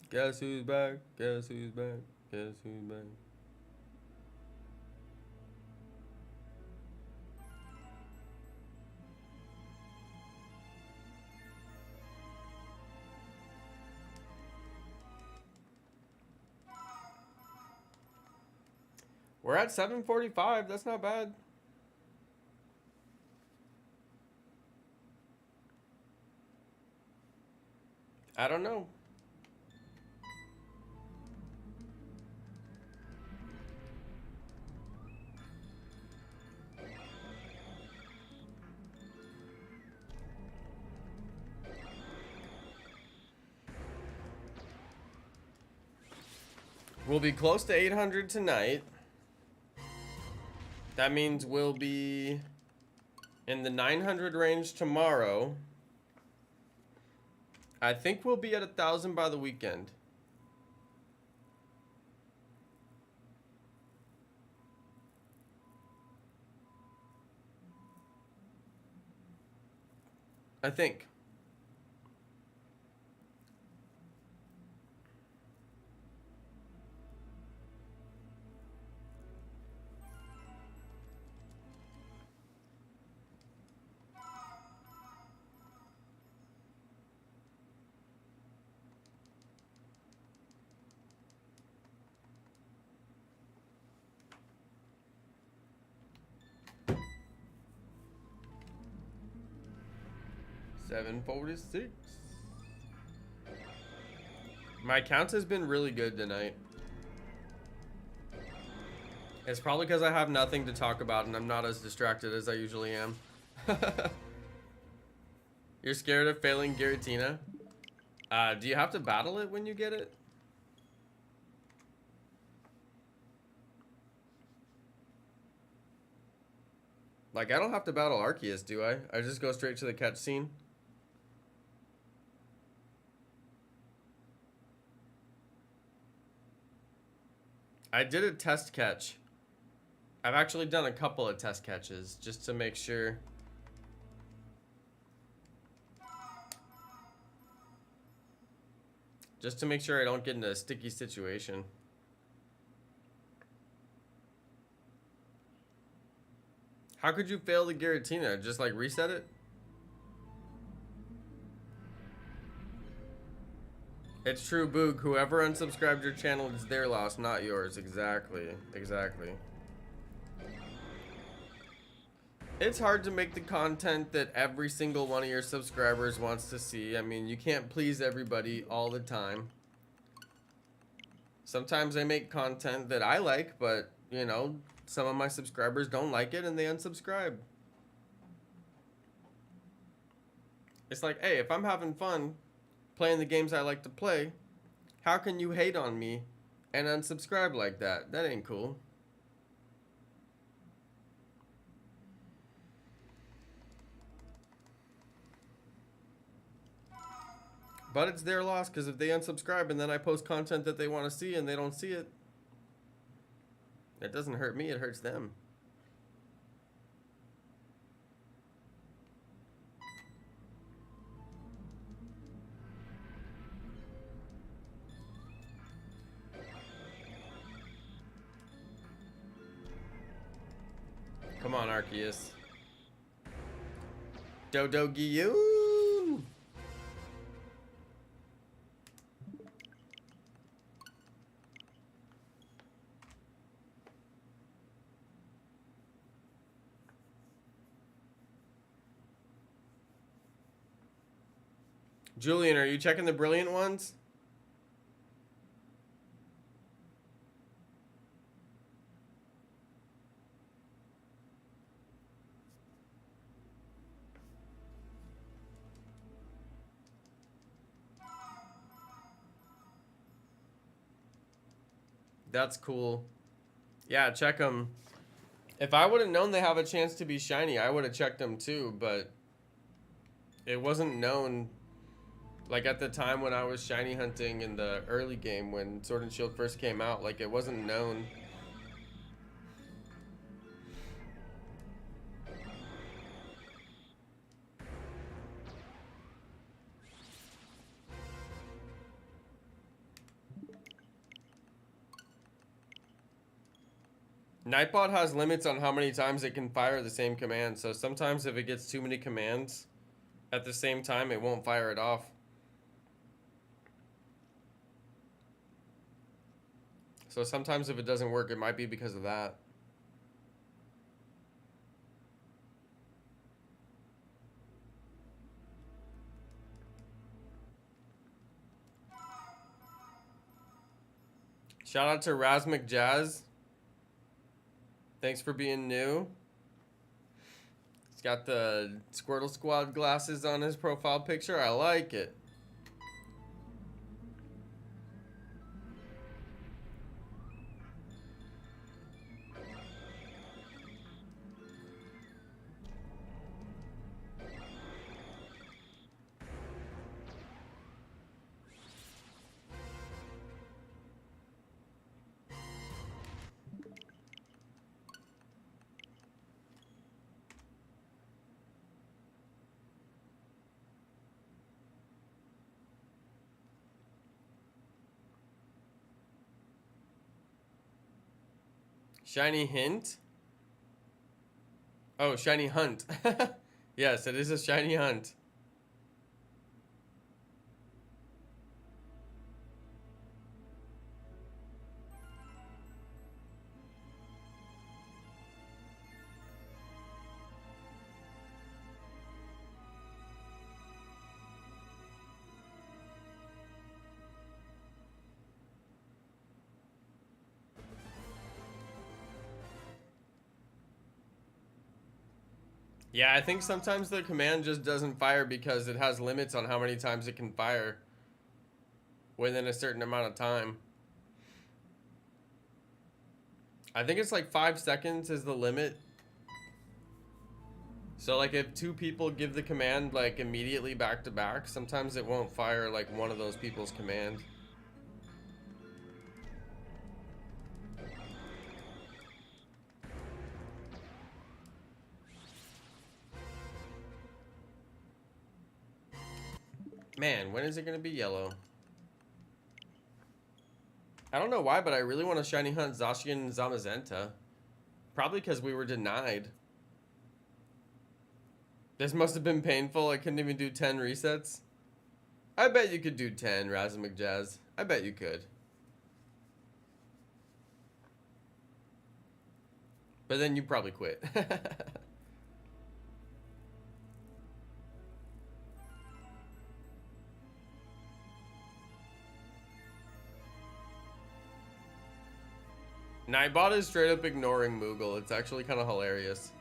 Guess who's back? Guess who's back? Guess who's back? We're at 7:45. That's not bad. I don't know. We'll be close to 800 tonight. That means we'll be in the 900 range tomorrow. I think we'll be at 1,000 by the weekend. I think. $7.46. My count has been really good tonight. It's probably because I have nothing to talk about and I'm not as distracted as I usually am. You're scared of failing Giratina? Do you have to battle it when you get it? Like, I don't have to battle Arceus, do I? I just go straight to the catch scene? I did a test catch. I've actually done a couple of test catches just to make sure. Just to make sure I don't get in a sticky situation. How could you fail the Giratina? Just like reset it? It's true, Boog. Whoever unsubscribed your channel is their loss, not yours. Exactly. Exactly. It's hard to make the content that every single one of your subscribers wants to see. I mean, you can't please everybody all the time. Sometimes I make content that I like, but, you know, some of my subscribers don't like it and they unsubscribe. It's like, hey, if I'm having fun playing the games I like to play, how can you hate on me and unsubscribe like that? That ain't cool. But it's their loss, because if they unsubscribe and then I post content that they want to see and they don't see it, it doesn't hurt me, it hurts them. Come on, Arceus. Dodo Giyun! Julian, are you checking the brilliant ones? That's cool. Yeah, check them. If I would have known they have a chance to be shiny, I would have checked them too, but it wasn't known. Like at the time when I was shiny hunting in the early game when Sword and Shield first came out, like it wasn't known. Nightbot has limits on how many times it can fire the same command, so sometimes if it gets too many commands at the same time, it won't fire it off. So sometimes if it doesn't work, it might be because of that. Shout out to Rasmic Jazz. Thanks for being new. He's got the Squirtle Squad glasses on his profile picture. I like it. Shiny Hint? Oh, Shiny Hunt. Yes, it is a Shiny Hunt. Yeah, I think sometimes the command just doesn't fire because it has limits on how many times it can fire within a certain amount of time. I think it's like 5 seconds is the limit. So like if 2 people give the command like immediately back to back, sometimes it won't fire like one of those people's command. Man, when is it gonna be yellow? I don't know why, but I really want to shiny hunt Zacian and Zamazenta. Probably because we were denied. This must have been painful. I couldn't even do 10 resets. I bet you could do 10, Razamic Jazz. I bet you could. But then you probably quit. Nightbot is straight up ignoring Moogle. It's actually kind of hilarious.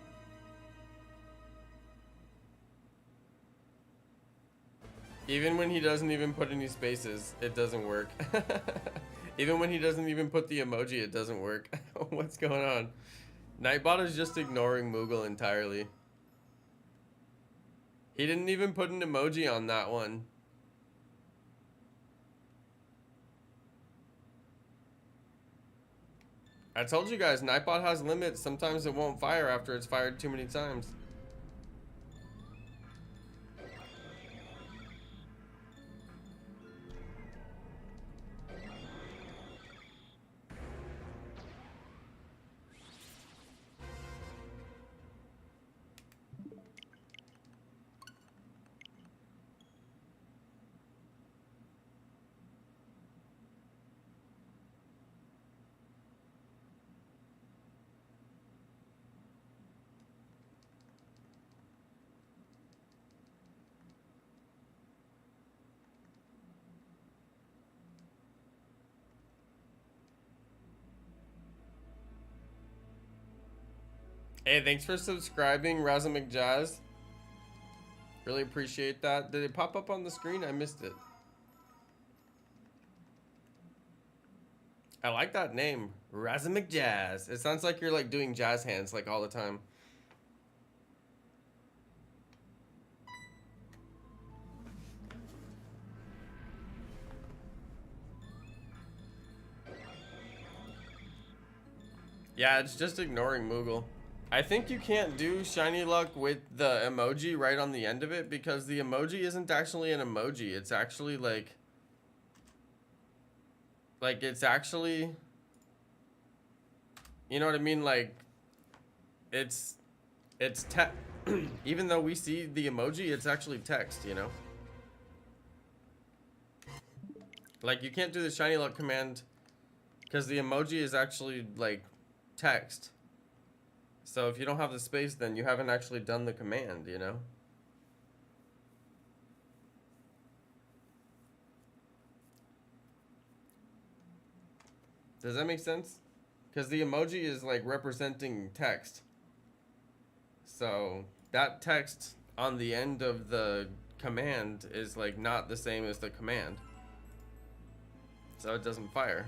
Even when he doesn't even put any spaces, it doesn't work. Even when he doesn't even put the emoji, it doesn't work. What's going on? Nightbot is just ignoring Moogle entirely. He didn't even put an emoji on that one. I told you guys, Nightbot has limits. Sometimes it won't fire after it's fired too many times. Hey, thanks for subscribing, Razamic Jazz. Really appreciate that. Did it pop up on the screen? I missed it. I like that name, Razamic Jazz. It sounds like you're like doing jazz hands like all the time. Yeah, it's just ignoring Moogle. I think you can't do Shiny Luck with the emoji right on the end of it because the emoji isn't actually an emoji. It's actually like it's actually, you know what I mean? Like it's text. Even though we see the emoji, it's actually text, you know? Like you can't do the Shiny Luck command Because the emoji is actually like text. So if you don't have the space, then you haven't actually done the command, you know? Does that make sense? Because the emoji is like representing text. So that text on the end of the command is like not the same as the command. So it doesn't fire.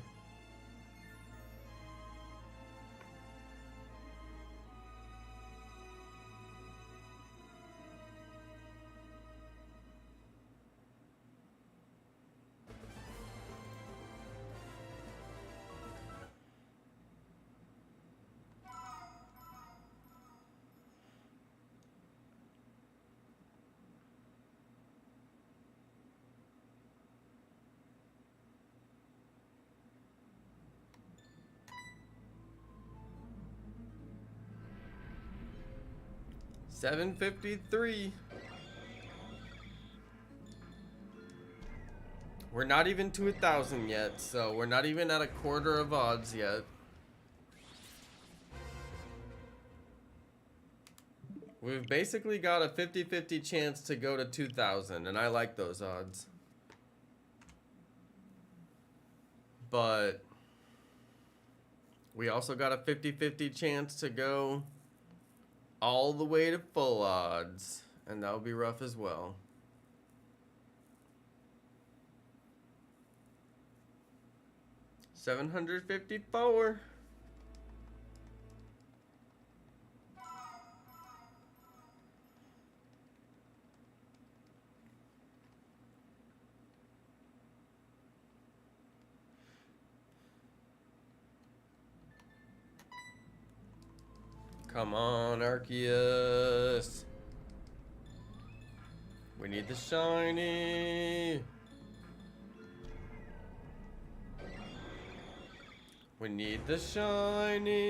$7.53. We're not even to 1,000 yet, so we're not even at a quarter of odds yet. We've basically got a 50-50 chance to go to 2,000, and I like those odds. But we also got a 50-50 chance to go all the way to full odds, and that would be rough as well. $754. Come on, Arceus. We need the shiny. We need the shiny.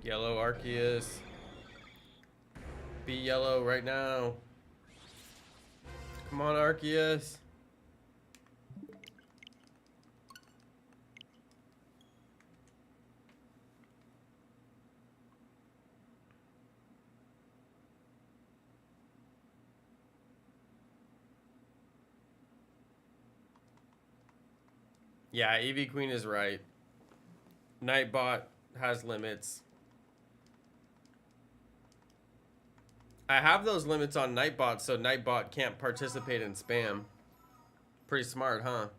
Yellow Arceus. Be yellow right now. Come on, Arceus. Yeah, EV Queen is right. Nightbot has limits. I have those limits on Nightbot, so Nightbot can't participate in spam. Pretty smart, huh?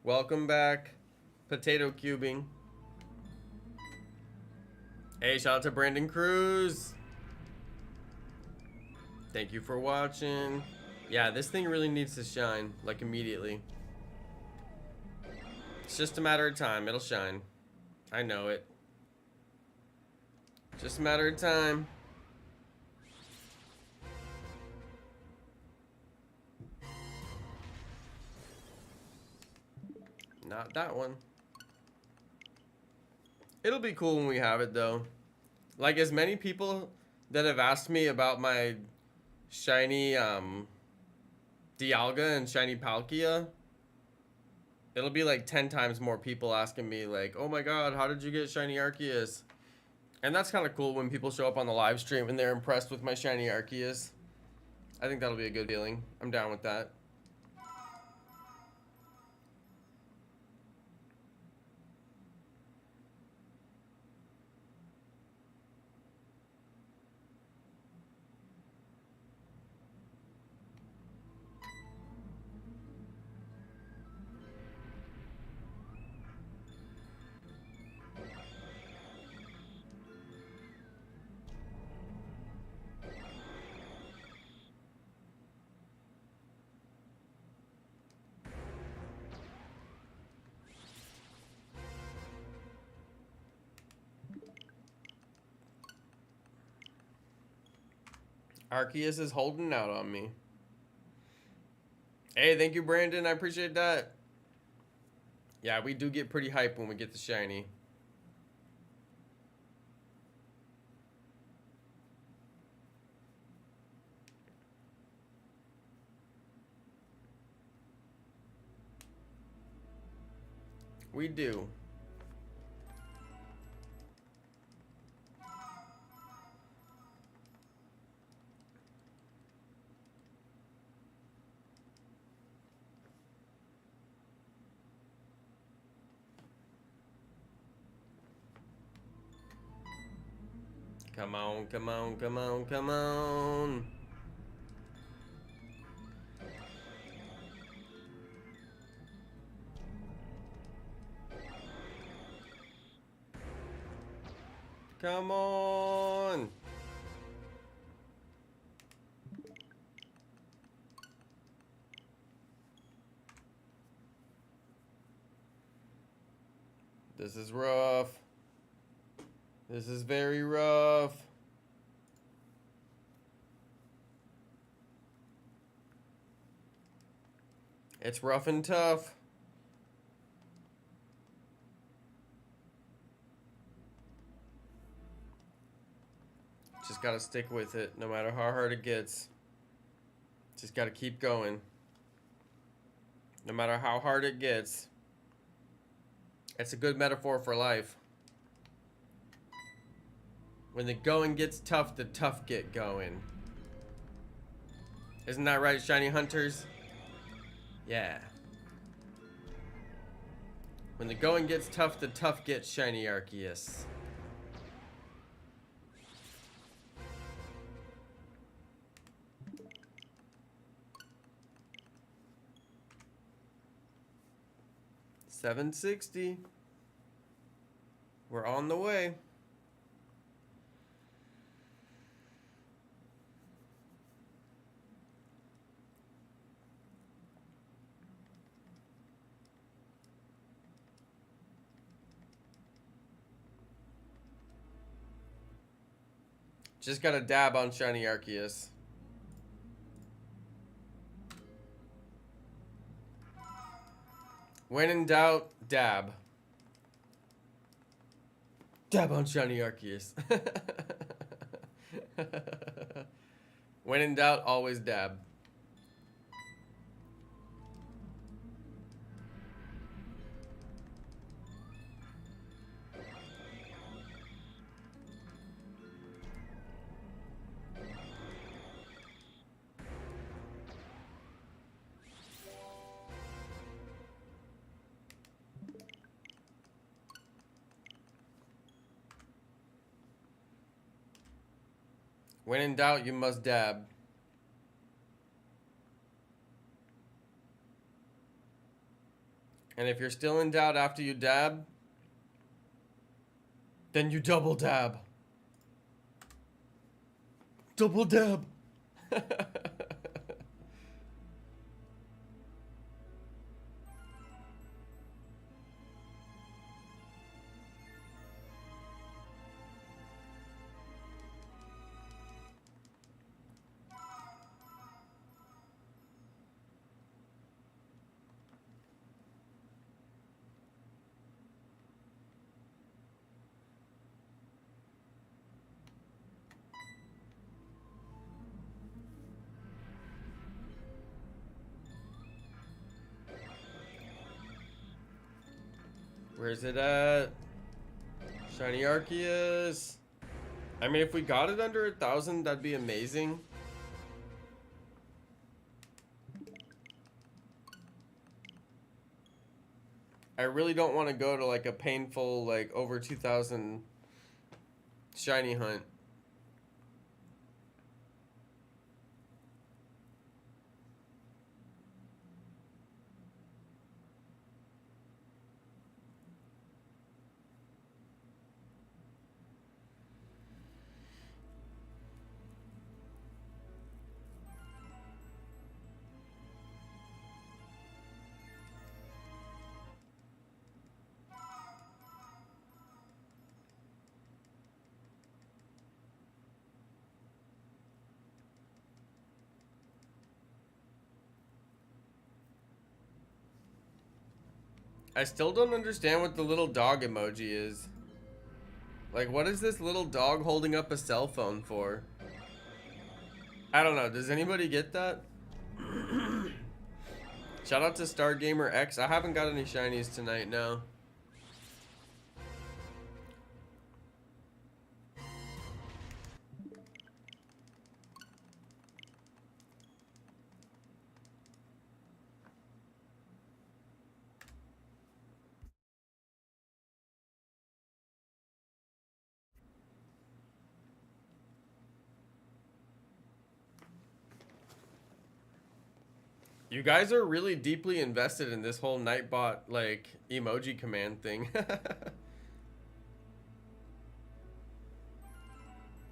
Welcome back, Potato Cubing. Hey, shout out to Brandon Cruz. Thank you for watching. Yeah, this thing really needs to shine, like immediately. It's just a matter of time. It'll shine. I know it. Just a matter of time. Not that one. It'll be cool when we have it, though. Like, as many people that have asked me about my shiny Dialga and shiny Palkia, it'll be like 10 times more people asking me like, oh my god, how did you get shiny Arceus? And that's kind of cool when people show up on the live stream and they're impressed with my shiny Arceus. I think that'll be a good feeling. I'm down with that. Arceus is holding out on me. Hey, thank you, Brandon. I appreciate that. Yeah, we do get pretty hype when we get the shiny. We do. Come on, come on, come on, come on. Come on. This is rough. This is very rough. It's rough and tough. Just gotta stick with it, no matter how hard it gets. Just gotta keep going. No matter how hard it gets. It's a good metaphor for life. When the going gets tough, the tough get going. Isn't that right, Shiny Hunters? Yeah. When the going gets tough, the tough get Shiny Arceus. $760. We're on the way. Just got a dab on Shiny Arceus. When in doubt, dab. Dab on Shiny Arceus. When in doubt, always dab. When in doubt, you must dab. And if you're still in doubt after you dab, then you double dab. Double dab. Where's it at? Shiny Arceus. I mean, if we got it under 1,000, that'd be amazing. I really don't want to go to like a painful, like over 2,000 shiny hunt. I still don't understand what the little dog emoji is. Like, what is this little dog holding up a cell phone for? I don't know. Does anybody get that? Shout out to Stargamer X. I haven't got any shinies tonight, no. You guys are really deeply invested in this whole Nightbot, like, emoji command thing.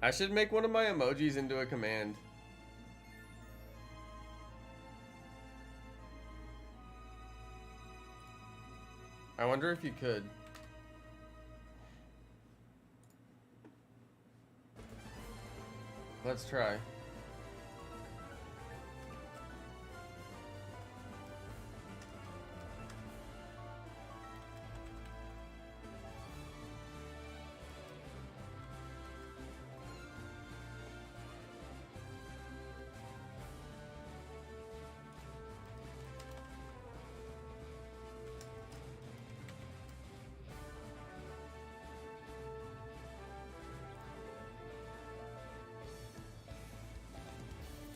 I should make one of my emojis into a command. I wonder if you could. Let's try.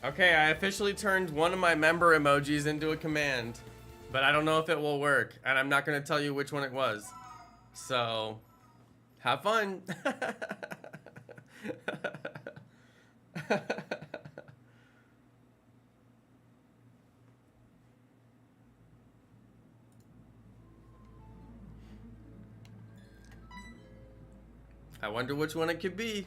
Okay, I officially turned one of my member emojis into a command, but I don't know if it will work, and I'm not going to tell you which one it was. So, have fun. I wonder which one it could be.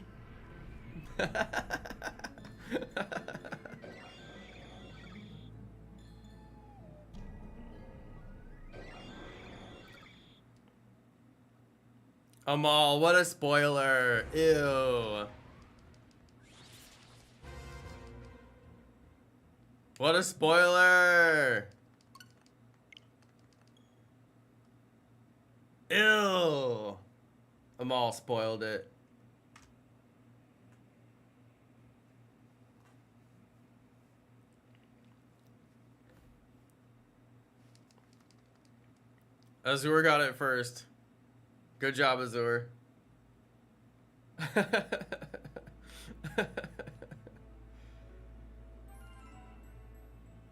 Amal, what a spoiler. Ew. What a spoiler. Ew. Amal spoiled it. Azur got it first. Good job, Azur.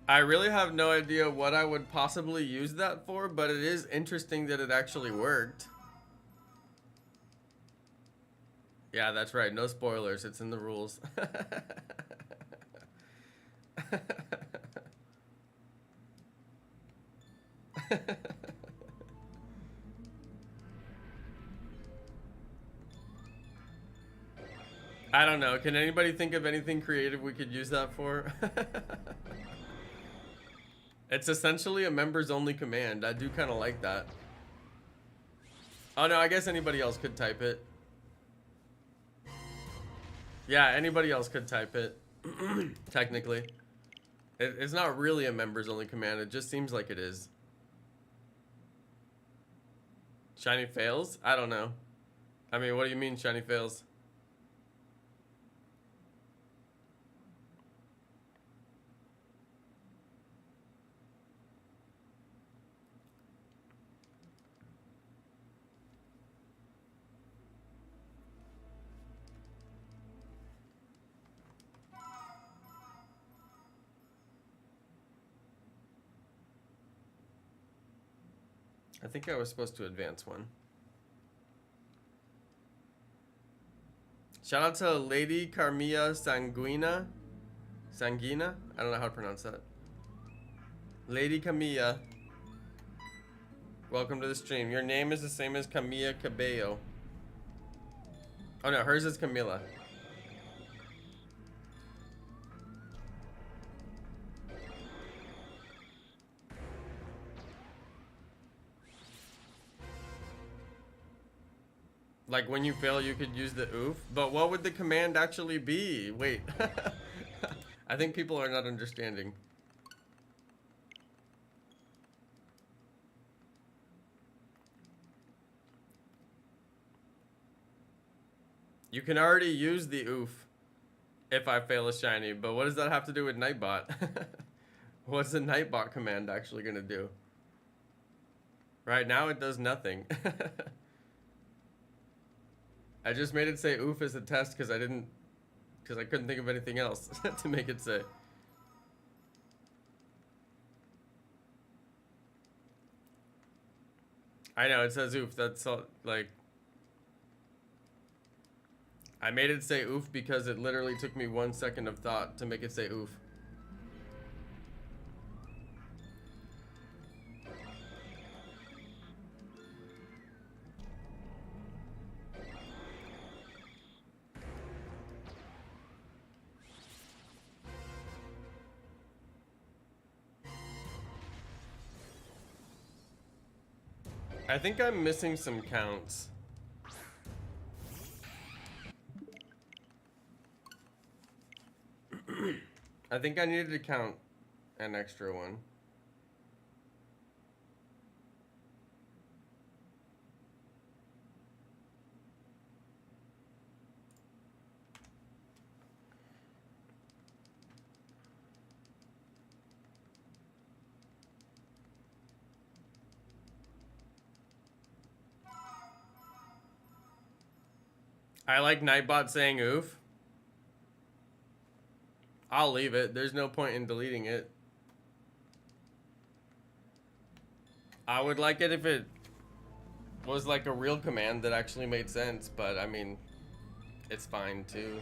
I really have no idea what I would possibly use that for, but it is interesting that it actually worked. Yeah, that's right. No spoilers. It's in the rules. I don't know. Can anybody think of anything creative we could use that for? It's essentially a members only command. I do kind of like that. Oh no, I guess anybody else could type it. Yeah, anybody else could type it. Technically. It's not really a members only command. It just seems like it is. Shiny fails? I don't know. I mean, what do you mean shiny fails? I think I was supposed to advance one. Shout out to Lady Carmilla Sanguina. Sanguina? I don't know how to pronounce that. Lady Camilla. Welcome to the stream. Your name is the same as Camilla Cabello. Oh no, hers is Camilla. Like when you fail, you could use the oof. But what would the command actually be? Wait. I think people are not understanding. You can already use the oof if I fail a shiny, but what does that have to do with Nightbot? What's the Nightbot command actually gonna do? Right now it does nothing. I just made it say oof as a test because I couldn't think of anything else to make it say. I know, it says oof, that's all, like... I made it say oof because it literally took me 1 second of thought to make it say oof. I think I'm missing some counts. I think I needed to count an extra one. I like Nightbot saying oof. I'll leave it. There's no point in deleting it. I would like it if it was like a real command that actually made sense, but I mean, it's fine too.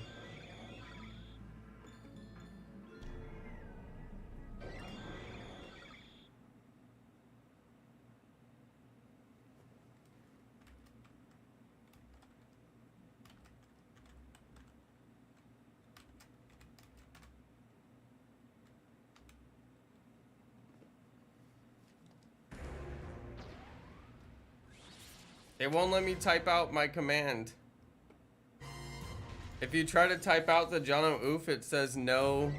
It won't let me type out my command. If you try to type out the Jono oof, it says no.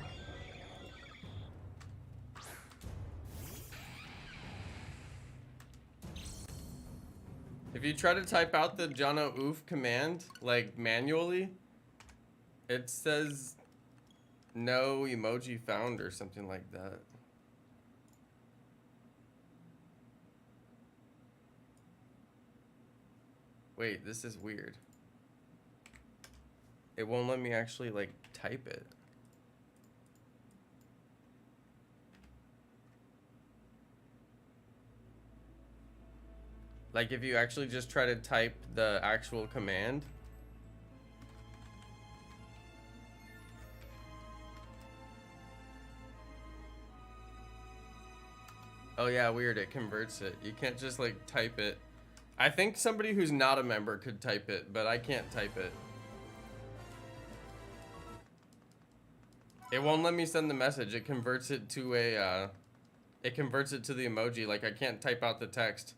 If you try to type out the Jono oof command, like manually, it says no emoji found or something like that. Wait, this is weird. It won't let me actually like type it. Like if you actually just try to type the actual command. Oh yeah, weird, it converts it. You can't just like type it. I think somebody who's not a member could type it, but I can't type it. It won't let me send the message. It converts it to a, it converts it to the emoji. Like I can't type out the text.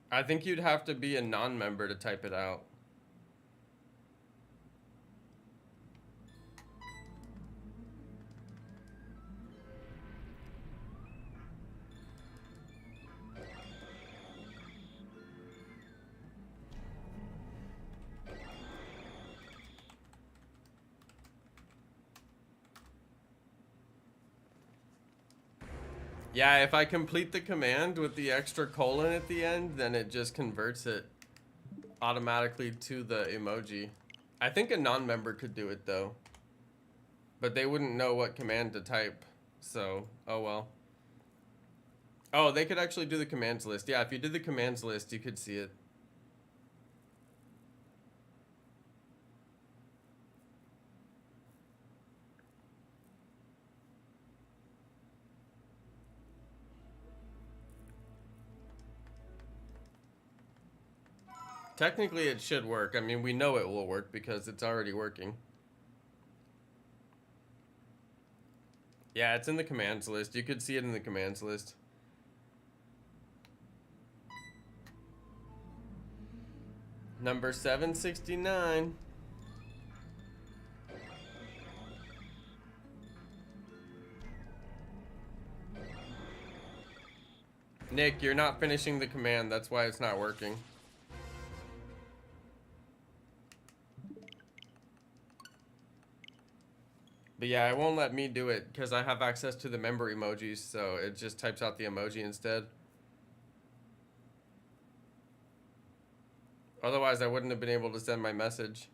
I think you'd have to be a non-member to type it out. Yeah, if I complete the command with the extra colon at the end, then it just converts it automatically to the emoji. I think a non-member could do it though, but they wouldn't know what command to type, so oh well. Oh, they could actually do the commands list. Yeah, if you did the commands list, you could see it. Technically, it should work. I mean, we know it will work because it's already working. Yeah, it's in the commands list. You could see it in the commands list. Number 769. Nick, you're not finishing the command. That's why it's not working. But yeah, it won't let me do it because I have access to the member emojis, so it just types out the emoji instead. Otherwise, I wouldn't have been able to send my message.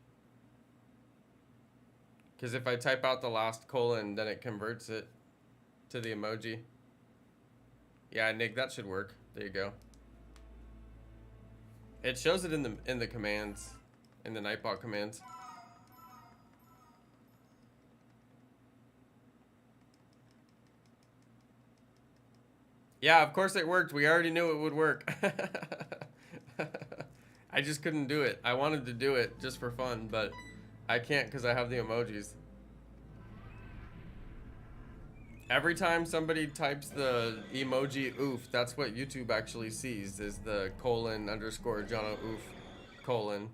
Because if I type out the last colon, then it converts it to the emoji. Yeah, Nick, that should work. There you go. It shows it in the commands, in the Nightbot commands. Yeah, of course it worked. We already knew it would work. I just couldn't do it. I wanted to do it just for fun, but I can't because I have the emojis. Every time somebody types the emoji oof, that's what YouTube actually sees, is the colon underscore Jono oof colon.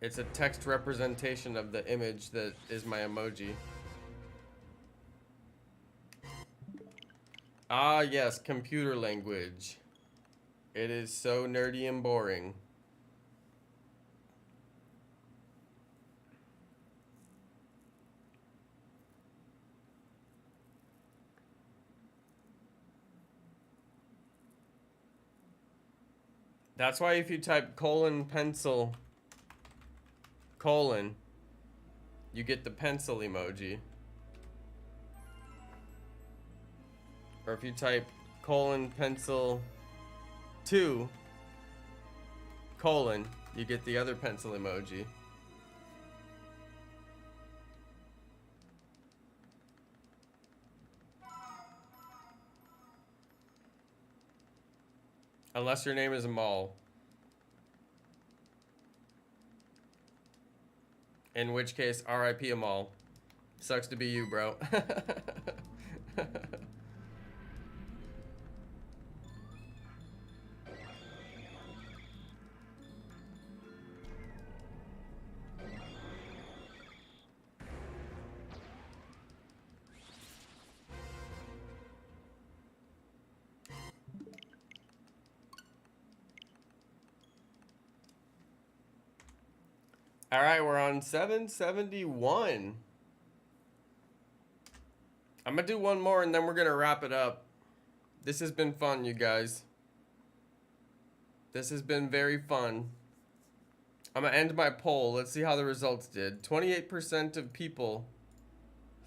It's a text representation of the image that is my emoji. Ah, yes, computer language. It is so nerdy and boring. That's why if you type colon pencil colon, you get the pencil emoji. Or if you type colon pencil 2 colon, you get the other pencil emoji. Unless your name is Amal. In which case, RIP Amal. Sucks to be you, bro. All right, we're on 771. I'm gonna do one more and then we're gonna wrap it up. This has been fun, you guys. This has been very fun. I'm gonna end my poll. Let's see how the results did. 28% of people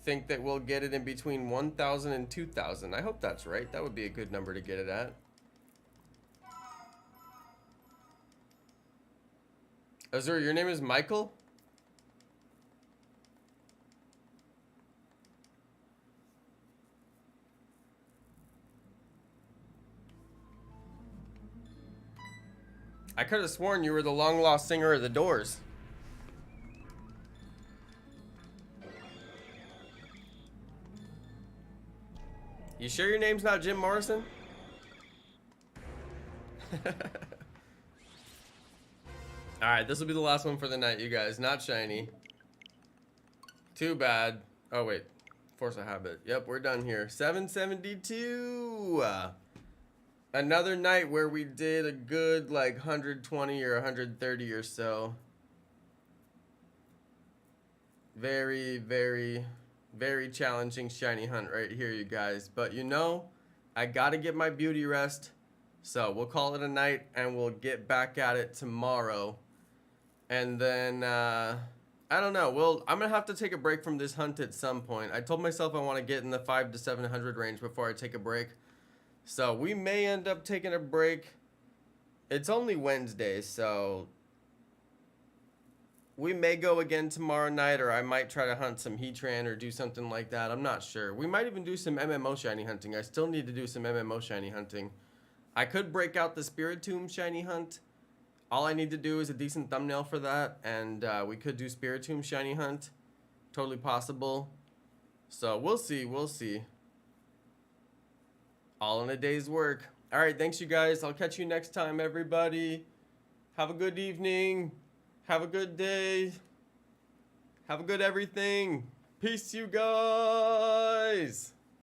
think that we'll get it in between 1,000 and 2,000. I hope that's right. That would be a good number to get it at. Azur, your name is Michael? I could have sworn you were the long lost singer of the Doors. You sure your name's not Jim Morrison? Alright, this will be the last one for the night, you guys. Not shiny. Too bad. Oh, wait. Force a habit. Yep, we're done here. 772. Another night where we did a good, like, 120 or 130 or so. Very, very, very challenging shiny hunt right here, you guys. But you know, I gotta get my beauty rest. So we'll call it a night and we'll get back at it tomorrow. And then, I don't know. I'm gonna have to take a break from this hunt at some point. I told myself I want to get in the 500 to 700 range before I take a break. So we may end up taking a break. It's only Wednesday, so we may go again tomorrow night, or I might try to hunt some Heatran or do something like that. I'm not sure. We might even do some MMO shiny hunting. I still need to do some MMO shiny hunting. I could break out the Spiritomb shiny hunt. All I need to do is a decent thumbnail for that, and we could do Spiritomb shiny hunt. Totally possible. So we'll see, we'll see. All in a day's work. All right, thanks you guys. I'll catch you next time, everybody. Have a good evening. Have a good day. Have a good everything. Peace, you guys.